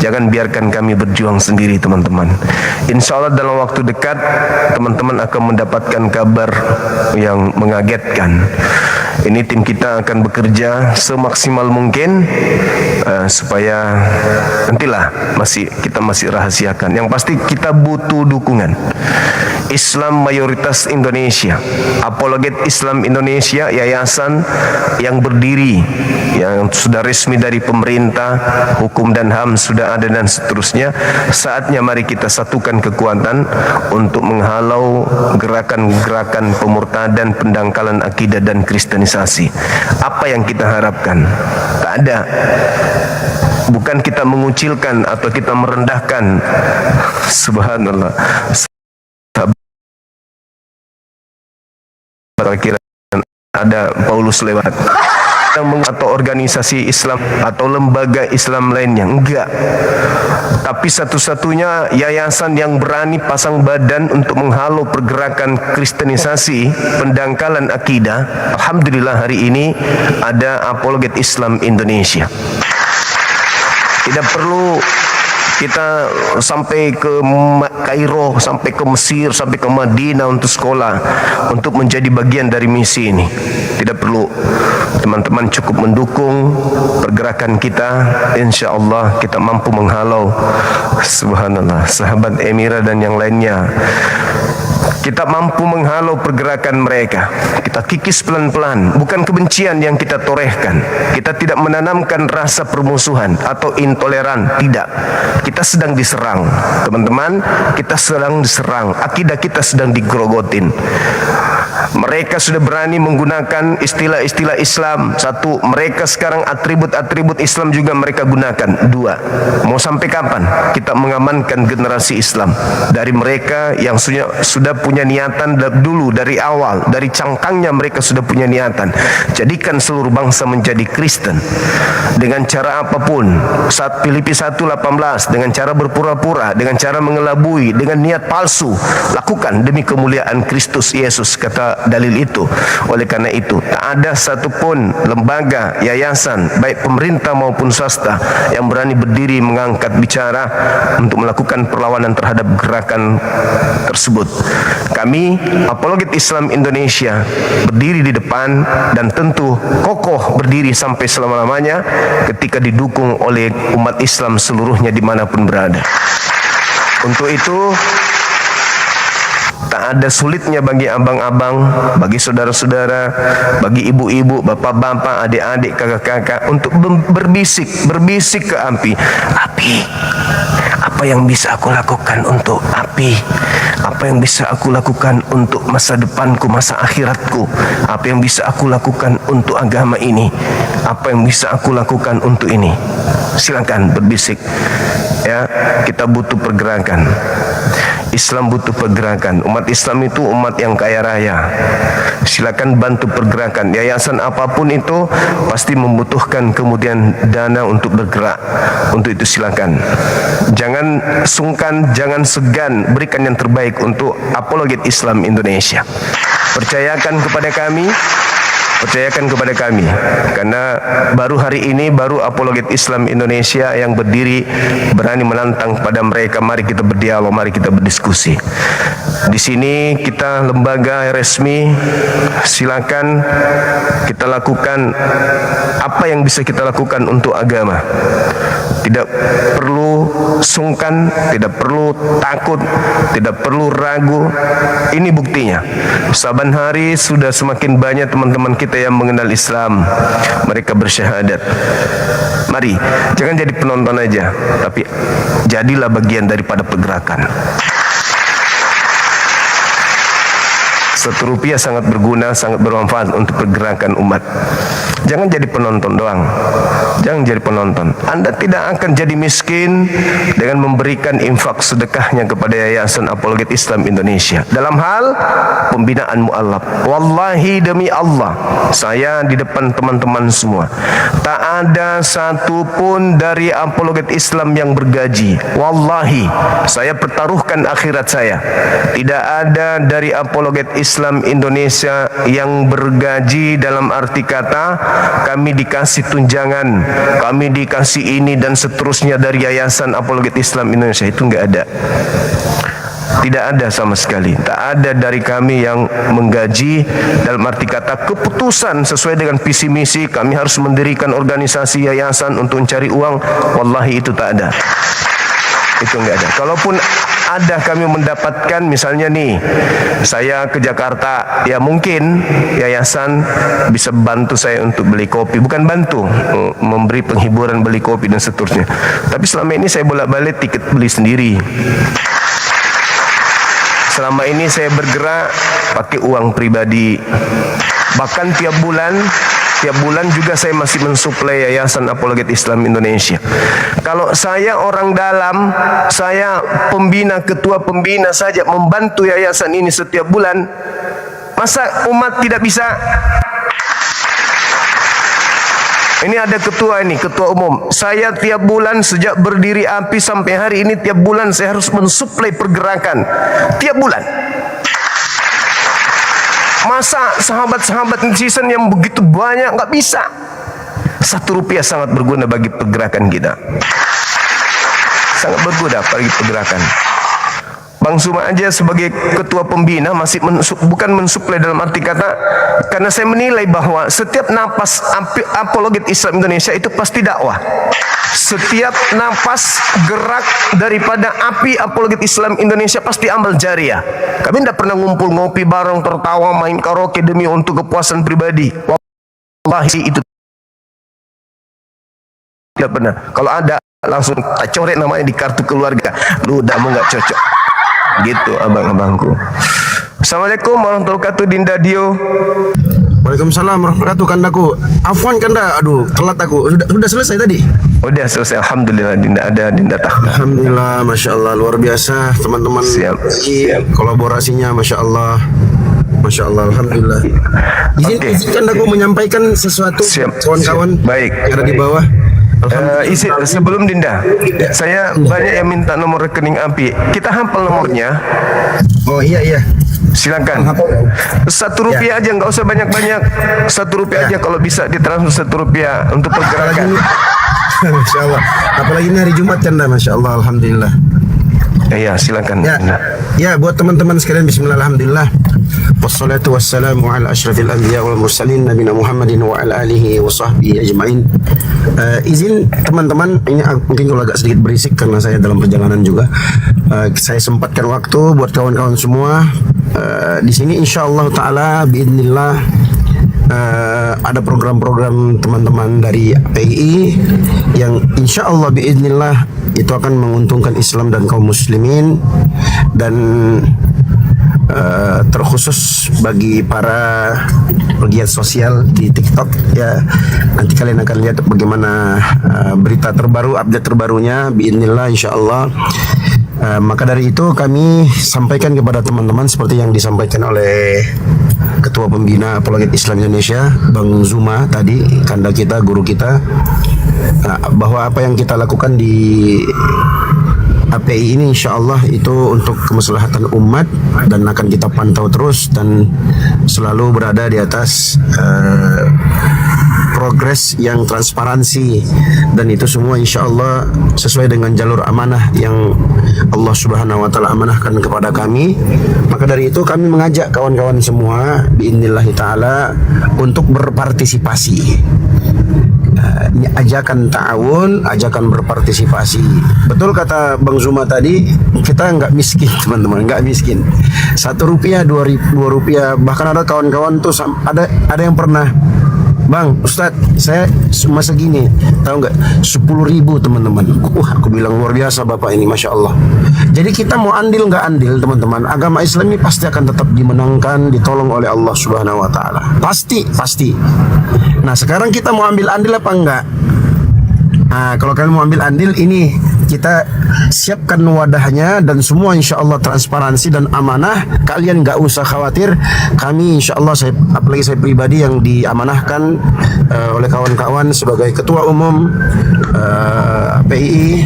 jangan biarkan kami berjuang sendiri teman-teman. Insya Allah dalam waktu dekat teman-teman akan mendapatkan kabar yang mengagetkan. Ini tim kita akan bekerja semaksimal mungkin supaya nantilah kita masih rahasiakan. Yang pasti kita butuh dukungan. Islam mayoritas Indonesia, Apologet Islam Indonesia, yayasan yang berdiri, yang sudah resmi dari pemerintah, hukum dan HAM sudah ada dan seterusnya. Saatnya mari kita satukan kekuatan untuk menghalau gerakan-gerakan pemurtadan, pendangkalan akidah dan kristenisasi. Apa yang kita harapkan? Tak ada. Bukan kita mengucilkan atau kita merendahkan. Subhanallah. Kira ada Paulus lewat atau organisasi Islam atau lembaga Islam lainnya, enggak. Tapi satu-satunya yayasan yang berani pasang badan untuk menghalau pergerakan kristenisasi, pendangkalan akidah, alhamdulillah hari ini ada Apologet Islam Indonesia. Tidak perlu kita sampai ke Kairo, sampai ke Mesir, sampai ke Madinah untuk sekolah, untuk menjadi bagian dari misi ini. Tidak perlu. Teman-teman cukup mendukung pergerakan kita. Insya Allah kita mampu menghalau. Subhanallah, sahabat Emira dan yang lainnya. Kita mampu menghalau pergerakan mereka. Kita kikis pelan-pelan. Bukan kebencian yang kita torehkan. Kita tidak menanamkan rasa permusuhan atau intoleran. Tidak. Kita sedang diserang. Teman-teman, kita sedang diserang. Akidah kita sedang digrogotin. Mereka sudah berani menggunakan istilah-istilah Islam. Satu, mereka sekarang atribut-atribut Islam juga mereka gunakan. Dua, mau sampai kapan kita mengamankan generasi Islam dari mereka yang sudah punya niatan dulu dari awal, dari cangkangnya mereka sudah punya niatan jadikan seluruh bangsa menjadi Kristen dengan cara apapun. Saat Filipi 1:18, dengan cara berpura-pura, dengan cara mengelabui, dengan niat palsu, lakukan demi kemuliaan Kristus Yesus, kata dalil itu. Oleh karena itu, tak ada satupun lembaga, yayasan, baik pemerintah maupun swasta yang berani berdiri mengangkat bicara untuk melakukan perlawanan terhadap gerakan tersebut. Kami, Apologet Islam Indonesia, berdiri di depan dan tentu kokoh berdiri sampai selama-lamanya ketika didukung oleh umat Islam seluruhnya dimanapun berada. Untuk itu, tak ada sulitnya bagi abang-abang, bagi saudara-saudara, bagi ibu-ibu, bapak-bapak, adik-adik, kakak-kakak untuk berbisik ke api. Api, apa yang bisa aku lakukan untuk api? Apa yang bisa aku lakukan untuk masa depanku, masa akhiratku? Apa yang bisa aku lakukan untuk agama ini? Apa yang bisa aku lakukan untuk ini? Silakan berbisik. Ya, kita butuh pergerakan. Islam butuh pergerakan. Umat Islam itu umat yang kaya raya. Silakan bantu pergerakan. Yayasan apapun itu pasti membutuhkan kemudian dana untuk bergerak. Untuk itu silakan. Jangan sungkan, jangan segan, berikan yang terbaik untuk Apologet Islam Indonesia. Percayakan kepada kami. Percayakan kepada kami, karena baru hari ini baru Apologet Islam Indonesia yang berdiri berani menantang pada mereka. Mari kita berdialog, mari kita berdiskusi. Di sini kita lembaga resmi, silakan kita lakukan apa yang bisa kita lakukan untuk agama. Tidak perlu sungkan, tidak perlu takut, tidak perlu ragu. Ini buktinya. Saban hari sudah semakin banyak teman-teman kita yang mengenal Islam. Mereka bersyahadat. Mari, jangan jadi penonton aja, tapi jadilah bagian daripada pergerakan. Rp1 sangat berguna, sangat bermanfaat untuk pergerakan umat. Jangan jadi penonton doang. Jangan jadi penonton. Anda tidak akan jadi miskin dengan memberikan infak sedekahnya kepada Yayasan Apologet Islam Indonesia dalam hal pembinaan mu'alaf. Wallahi demi Allah, saya di depan teman-teman semua, tak ada satupun dari Apologet Islam yang bergaji. Wallahi, saya pertaruhkan akhirat saya. Tidak ada dari Apologet Islam Indonesia yang bergaji dalam arti kata kami dikasih tunjangan, kami dikasih ini dan seterusnya dari Yayasan Apologet Islam Indonesia. Itu enggak ada. Tidak ada sama sekali. Tak ada dari kami yang menggaji dalam arti kata keputusan sesuai dengan visi misi kami harus mendirikan organisasi yayasan untuk mencari uang. Wallahi itu tak ada. Itu enggak ada. Kalaupun ada kami mendapatkan, misalnya nih, saya ke Jakarta, ya mungkin yayasan bisa bantu saya untuk beli kopi. Bukan bantu, memberi penghiburan beli kopi dan seterusnya. Tapi selama ini saya bolak-balik tiket beli sendiri. Selama ini saya bergerak pakai uang pribadi. Bahkan tiap bulan juga saya masih mensuplai Yayasan Apologet Islam Indonesia. Kalau saya orang dalam, saya pembina, ketua pembina saja membantu yayasan ini setiap bulan, masa umat tidak bisa? Ini ada ketua ini, ketua umum. Saya tiap bulan sejak berdiri API sampai hari ini, tiap bulan saya harus mensuplai pergerakan. Tiap bulan. Masa sahabat-sahabat netizen yang begitu banyak nggak bisa? Rp1 sangat berguna bagi pergerakan kita. Sangat berguna bagi pergerakan. Bang Suma aja sebagai ketua pembina masih bukan mensuplai dalam arti kata, karena saya menilai bahwa setiap napas Apologet Islam Indonesia itu pasti dakwah. Setiap napas gerak daripada api Apologet Islam Indonesia pasti amal jariah. Kami tidak pernah ngumpul ngopi bareng, tertawa, main karaoke demi untuk kepuasan pribadi. Wallahi itu tidak pernah. Kalau ada langsung coret namanya di kartu keluarga. Lu udah mau nggak cocok. Gitu abang-abangku. Assalamualaikum warahmatullahi wabarakatuh Dinda Dio. Waalaikumsalam warahmatullahi wabarakatuh Kandaku. Afwan Kanda, aduh telat aku. Sudah selesai tadi? Udah selesai, alhamdulillah. Dinda ada Dinda tak. Alhamdulillah, masya Allah luar biasa teman-teman. Siap. Kolaborasinya, masya Allah. Masya Allah, alhamdulillah. Izinkan aku menyampaikan sesuatu kawan-kawan yang ada di bawah. Sebelum Dinda, saya banyak yang minta nomor rekening API. Kita hafal nomornya. Oh iya. Silakan. Rp1 aja, nggak usah banyak-banyak. Rp1 aja kalau bisa ditransfer Rp1 untuk pergerakan. Masya Allah. Apalagi ini hari Jumat kan, masya Allah, alhamdulillah. Ya, silakan. Ya, buat teman-teman sekalian, bismillah, alhamdulillah. Wassalatu wassalamu ala asyrafil anbiya wal mursalin nabiyina Muhammadin wa ala alihi wa sahbihi ajma'in. Izin teman-teman, ini mungkin kalau agak sedikit berisik karena saya dalam perjalanan juga. Saya sempatkan waktu buat kawan-kawan semua. Di sini insyaallah taala biidznillah ada program-program teman-teman dari PII yang insyaallah biidznillah itu akan menguntungkan Islam dan kaum muslimin, dan terkhusus bagi para pegiat sosial di TikTok ya. Nanti kalian akan lihat bagaimana berita terbaru, update terbarunya biidznillah insyaallah. Maka dari itu kami sampaikan kepada teman-teman seperti yang disampaikan oleh Ketua Pembina Apologet Islam Indonesia Bang Zuma tadi, kanda kita, guru kita, bahwa apa yang kita lakukan di API ini insya Allah itu untuk kemaslahatan umat dan akan kita pantau terus dan selalu berada di atas progres yang transparansi, dan itu semua insya Allah sesuai dengan jalur amanah yang Allah Subhanahu wa Ta'ala amanahkan kepada kami. Maka dari itu kami mengajak kawan-kawan semua biidznillah ta'ala untuk berpartisipasi. Ini ajakan ta'awun, ajakan berpartisipasi. Betul kata Bang Zuma tadi, kita nggak miskin teman-teman, nggak miskin. Rp1, Rp2, bahkan ada kawan-kawan tuh ada yang pernah, Bang Ustadz saya masa gini, tahu nggak, 10.000 teman-teman. Wah, aku bilang luar biasa Bapak ini, masya Allah. Jadi kita mau andil nggak andil teman-teman, agama Islam ini pasti akan tetap dimenangkan, ditolong oleh Allah Subhanahu Wa Taala. Pasti. Nah sekarang kita mau ambil andil apa enggak? Nah kalau kalian mau ambil andil, ini kita siapkan wadahnya dan semua insya Allah transparansi dan amanah. Kalian nggak usah khawatir, kami insya Allah, apalagi saya pribadi yang diamanahkan oleh kawan-kawan sebagai Ketua Umum PII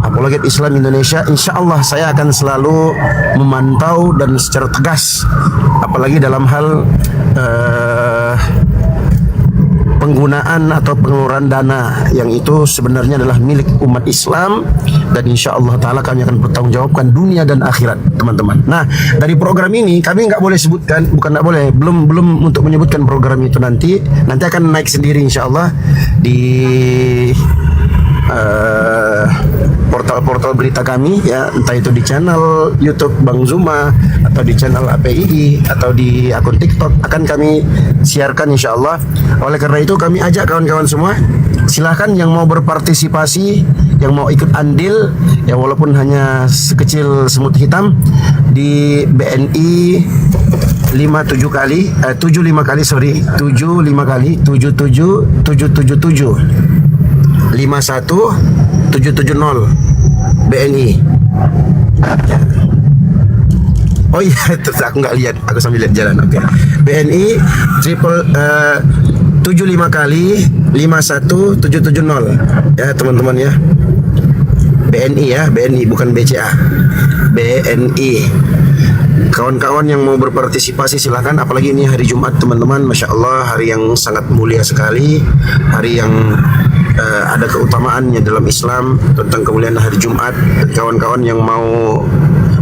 Apologet Islam Indonesia, insya Allah saya akan selalu memantau dan secara tegas, apalagi dalam hal penggunaan atau pengeluaran dana yang itu sebenarnya adalah milik umat Islam, dan insya Allah Ta'ala kami akan bertanggungjawabkan dunia dan akhirat teman-teman. Nah dari program ini kami nggak boleh sebutkan, bukan nggak boleh, belum untuk menyebutkan program itu, nanti akan naik sendiri insya Allah di portal-portal berita kami ya, entah itu di channel YouTube Bang Zuma atau di channel API atau di akun TikTok, akan kami siarkan insya Allah. Oleh karena itu kami ajak kawan-kawan semua, silahkan yang mau berpartisipasi, yang mau ikut andil ya, walaupun hanya sekecil semut hitam di BNI 75 kali 77 51770 BNI. Oh iya, terus aku nggak lihat, aku sambil lihat jalan. Oke. BNI 75 kali 51770 ya teman-teman ya. BNI ya, BNI bukan BCA. BNI. Kawan-kawan yang mau berpartisipasi silakan, apalagi ini hari Jumat teman-teman, masya Allah, hari yang sangat mulia sekali, hari yang ada keutamaannya dalam Islam tentang kemuliaan hari Jumat. Kawan-kawan yang mau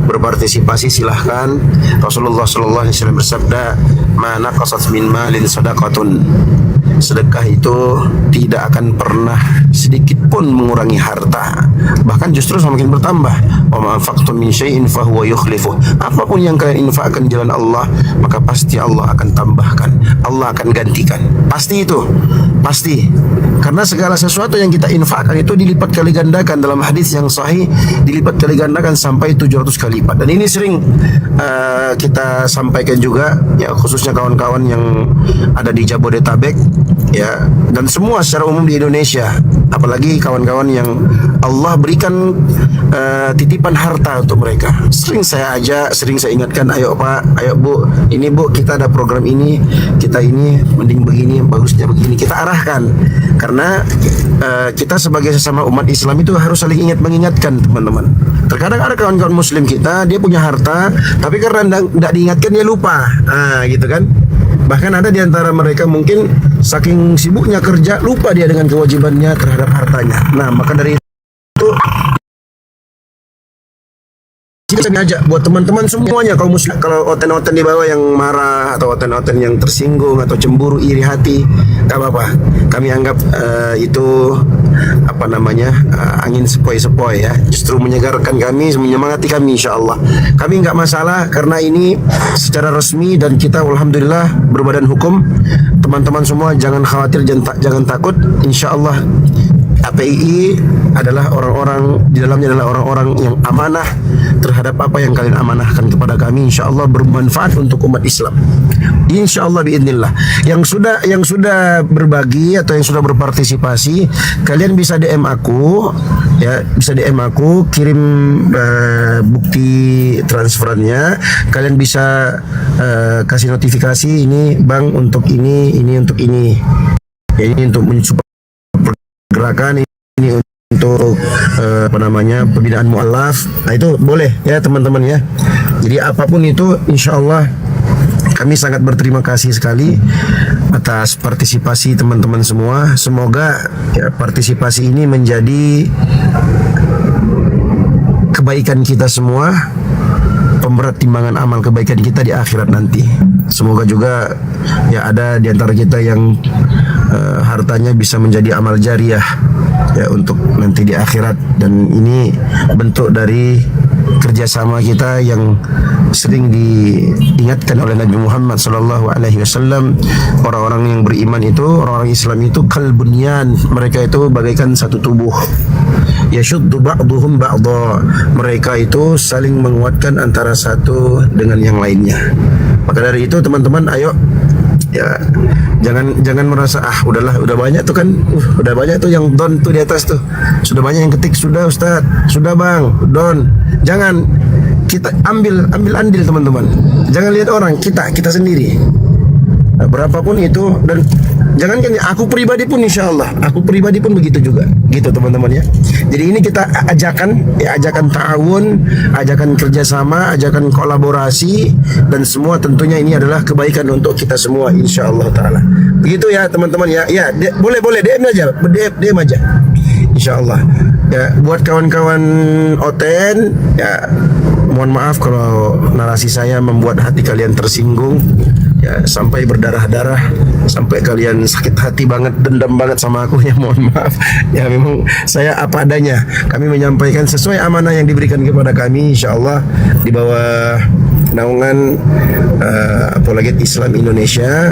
berpartisipasi silahkan. Rasulullah SAW bersabda, "Ma naqasat min malin sadaqatun." Sedekah itu tidak akan pernah sedikit pun mengurangi harta, bahkan justru semakin bertambah. wa ma anfaqtum min syai'in fahuwa yukhlifuh. Apapun yang kalian infakkan di jalan Allah, maka pasti Allah akan tambahkan, Allah akan gantikan. Pasti itu, pasti. Karena segala sesuatu yang kita infakkan itu dilipat kali gandakan. Dalam hadis yang sahih, dilipat kali gandakan sampai 700 kali lipat. Dan ini sering kita sampaikan juga, ya, khususnya kawan-kawan yang ada di Jabodetabek, ya, dan semua secara umum di Indonesia. Apalagi kawan-kawan yang Allah berikan titipan harta untuk mereka. Sering saya ajak, sering saya ingatkan, ayo Pak, ayo Bu, ini Bu, kita ada program ini, kita ini mending begini, bagusnya begini, kita arahkan. Karena kita sebagai sesama umat Islam itu harus saling mengingatkan, teman-teman. Terkadang ada kawan-kawan Muslim kita, dia punya harta, tapi karena tidak diingatkan dia lupa, gitu kan. Bahkan ada di antara mereka mungkin saking sibuknya kerja, lupa dia dengan kewajibannya terhadap hartanya. Nah, maka dari itu kita ngajak buat teman-teman semuanya, kaum muslim, kalau oten-oten di bawah yang marah atau oten-oten yang tersinggung atau cemburu, iri hati, gak apa-apa. Kami anggap itu apa namanya, angin sepoi-sepoi, ya. Justru menyegarkan kami, menyemangati kami, insyaallah. Kami nggak masalah karena ini secara resmi dan kita alhamdulillah berbadan hukum. Teman-teman semua jangan khawatir, jangan takut. Insyaallah APII adalah orang-orang, di dalamnya adalah orang-orang yang amanah terhadap apa yang kalian amanahkan kepada kami. InsyaAllah bermanfaat untuk umat Islam, InsyaAllah biidznillah. Yang sudah berbagi atau yang sudah berpartisipasi, kalian bisa DM aku, ya, bisa DM aku, kirim bukti transferannya. Kalian bisa kasih notifikasi, ini Bang untuk ini untuk ini, ya, ini untuk mensupport gerakan, ini untuk apa namanya, pembinaan mu'alaf. Nah, itu boleh ya teman-teman ya. Jadi apapun itu, insyaallah kami sangat berterima kasih sekali atas partisipasi teman-teman semua. Semoga ya, partisipasi ini menjadi kebaikan kita semua, pemberat timbangan amal kebaikan kita di akhirat nanti. Semoga juga ya ada di antara kita yang hartanya bisa menjadi amal jariah, ya, untuk nanti di akhirat. Dan ini bentuk dari kerjasama kita yang sering diingatkan oleh Nabi Muhammad SAW. Orang-orang yang beriman itu, orang-orang Islam itu kalbunyan, mereka itu bagaikan satu tubuh. Yashuddu ba'duhum ba'dha, mereka itu saling menguatkan antara satu dengan yang lainnya. Maka dari itu teman-teman, ayo, ya, jangan merasa udahlah, udah banyak tuh kan, udah banyak tuh yang don tuh di atas tuh, sudah banyak yang ketik, sudah Ustaz, sudah Bang, don. Jangan, kita ambil andil teman-teman. Jangan lihat orang, kita sendiri. Nah, berapapun itu, dan jangankan aku pribadi pun, insyaallah aku pribadi pun begitu juga, gitu teman-teman ya. Jadi ini kita ajakan, ya, ajakan ta'awun, ajakan kerjasama, ajakan kolaborasi, dan semua tentunya ini adalah kebaikan untuk kita semua, insyaallah taala. Begitu ya teman-teman ya. Ya, boleh DM aja, DM aja, insyaallah. Ya, buat kawan-kawan Oten, ya, mohon maaf kalau narasi saya membuat hati kalian tersinggung, ya, sampai berdarah-darah, sampai kalian sakit hati banget, dendam banget sama aku, ya mohon maaf. Ya, memang saya apa adanya. Kami menyampaikan sesuai amanah yang diberikan kepada kami, insyaallah di bawah naungan Apologet Islam Indonesia,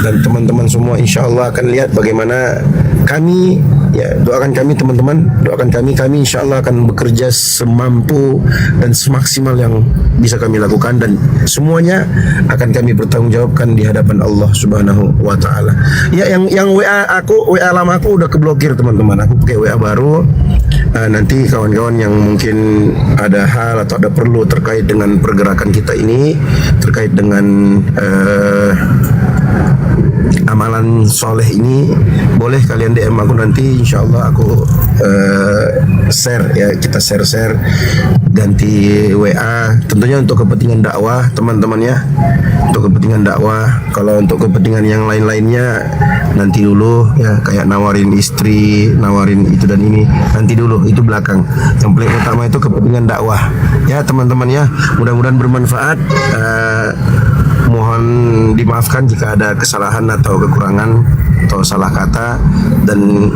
dan teman-teman semua insyaallah akan lihat bagaimana kami, ya, doakan kami teman-teman, doakan kami insyaallah akan bekerja semampu dan semaksimal yang bisa kami lakukan, dan semuanya akan kami bertanggungjawabkan di hadapan Allah Subhanahu wa taala. Ya, yang WA lama aku udah keblokir teman-teman. Aku pakai WA baru. Nanti kawan-kawan yang mungkin ada hal atau ada perlu terkait dengan pergerakan kita ini, terkait dengan amalan soleh ini, boleh kalian DM aku nanti, insyaallah aku share, ya, kita share ganti WA, tentunya untuk kepentingan dakwah teman-teman ya, untuk kepentingan dakwah. Kalau untuk kepentingan yang lain-lainnya nanti dulu, ya, kayak nawarin istri, nawarin itu dan ini, nanti dulu, itu belakang. Yang paling utama itu kepentingan dakwah ya teman-teman ya. Mudah-mudahan bermanfaat. Mohon dimaafkan jika ada kesalahan atau kekurangan. atau salah kata, dan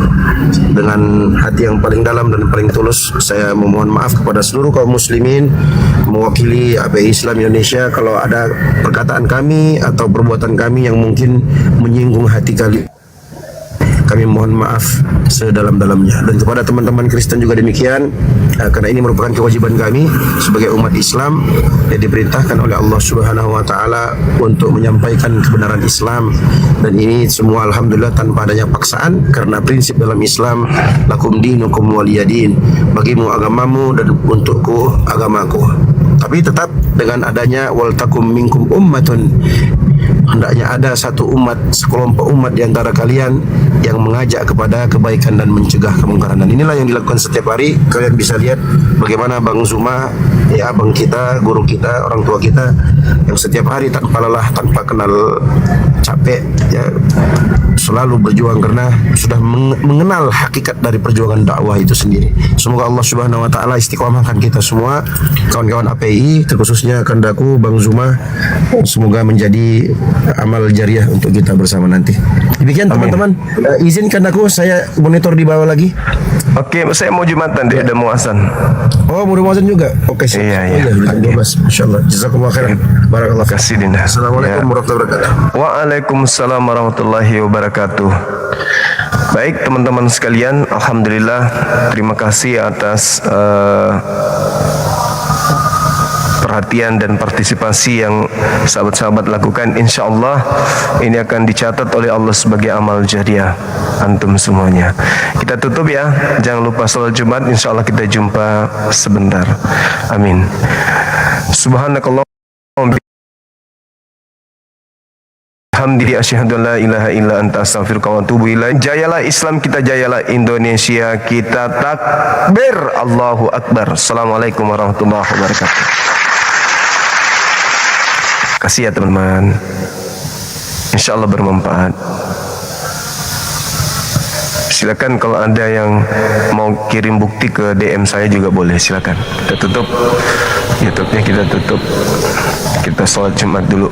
dengan hati yang paling dalam dan paling tulus saya memohon maaf kepada seluruh kaum muslimin mewakili API Islam Indonesia kalau ada perkataan kami atau perbuatan kami yang mungkin menyinggung hati kalian. Kami mohon maaf sedalam-dalamnya. Dan kepada teman-teman Kristen juga demikian, karena ini merupakan kewajiban kami sebagai umat Islam yang diperintahkan oleh Allah Subhanahu wa taala untuk menyampaikan kebenaran Islam, dan ini semua alhamdulillah tanpa adanya paksaan, karena prinsip dalam Islam lakum dinukum waliyadin, bagimu agamamu dan untukku agamaku. Tapi tetap dengan adanya wal takum minkum ummatun, hendaknya ada satu umat, sekelompok umat di antara kalian yang mengajak kepada kebaikan dan mencegah kemungkaran. Dan inilah yang dilakukan setiap hari. Kalian bisa lihat bagaimana Bang Zuma, ya abang kita, guru kita, orang tua kita, yang setiap hari tanpa lelah, tanpa kenal capek, ya selalu berjuang karena sudah mengenal hakikat dari perjuangan dakwah itu sendiri. Semoga Allah Subhanahu wa taala istiqomahkan kita semua, kawan-kawan API, terkhususnya kandaku Bang Zuma, semoga menjadi amal jariah untuk kita bersama nanti. Demikian teman-teman, izinkan aku saya monitor di bawah lagi. Oke, saya mau Jumatan, dia udah mau azan. Oh, mau azan juga. Oke, iya, iya. Masyaallah. Jazakumullah khairan. Barakallah. Kasih Dinda. Assalamualaikum warahmatullahi wabarakatuh. Waalaikumsalam warahmatullahi wabarakatuh. Baik teman-teman sekalian, alhamdulillah, terima kasih atas perhatian dan partisipasi yang sahabat-sahabat lakukan. Insya Allah ini akan dicatat oleh Allah sebagai amal jariah antum semuanya. Kita tutup ya, jangan lupa sholat Jumat. Insya Allah kita jumpa sebentar. Amin. Subhanakallah hamdi asyhadu an la ilaha illa anta astaghfiruka wa atubu ilaik. Jayalah Islam kita, jayalah Indonesia kita. Takbir, Allahu Akbar. Assalamualaikum warahmatullahi wabarakatuh. Kasih ya teman-teman, insya Allah bermanfaat. Silakan kalau ada yang mau kirim bukti ke DM saya juga boleh, silakan. Kita tutup YouTube-nya, kita tutup, kita sholat Jumat dulu.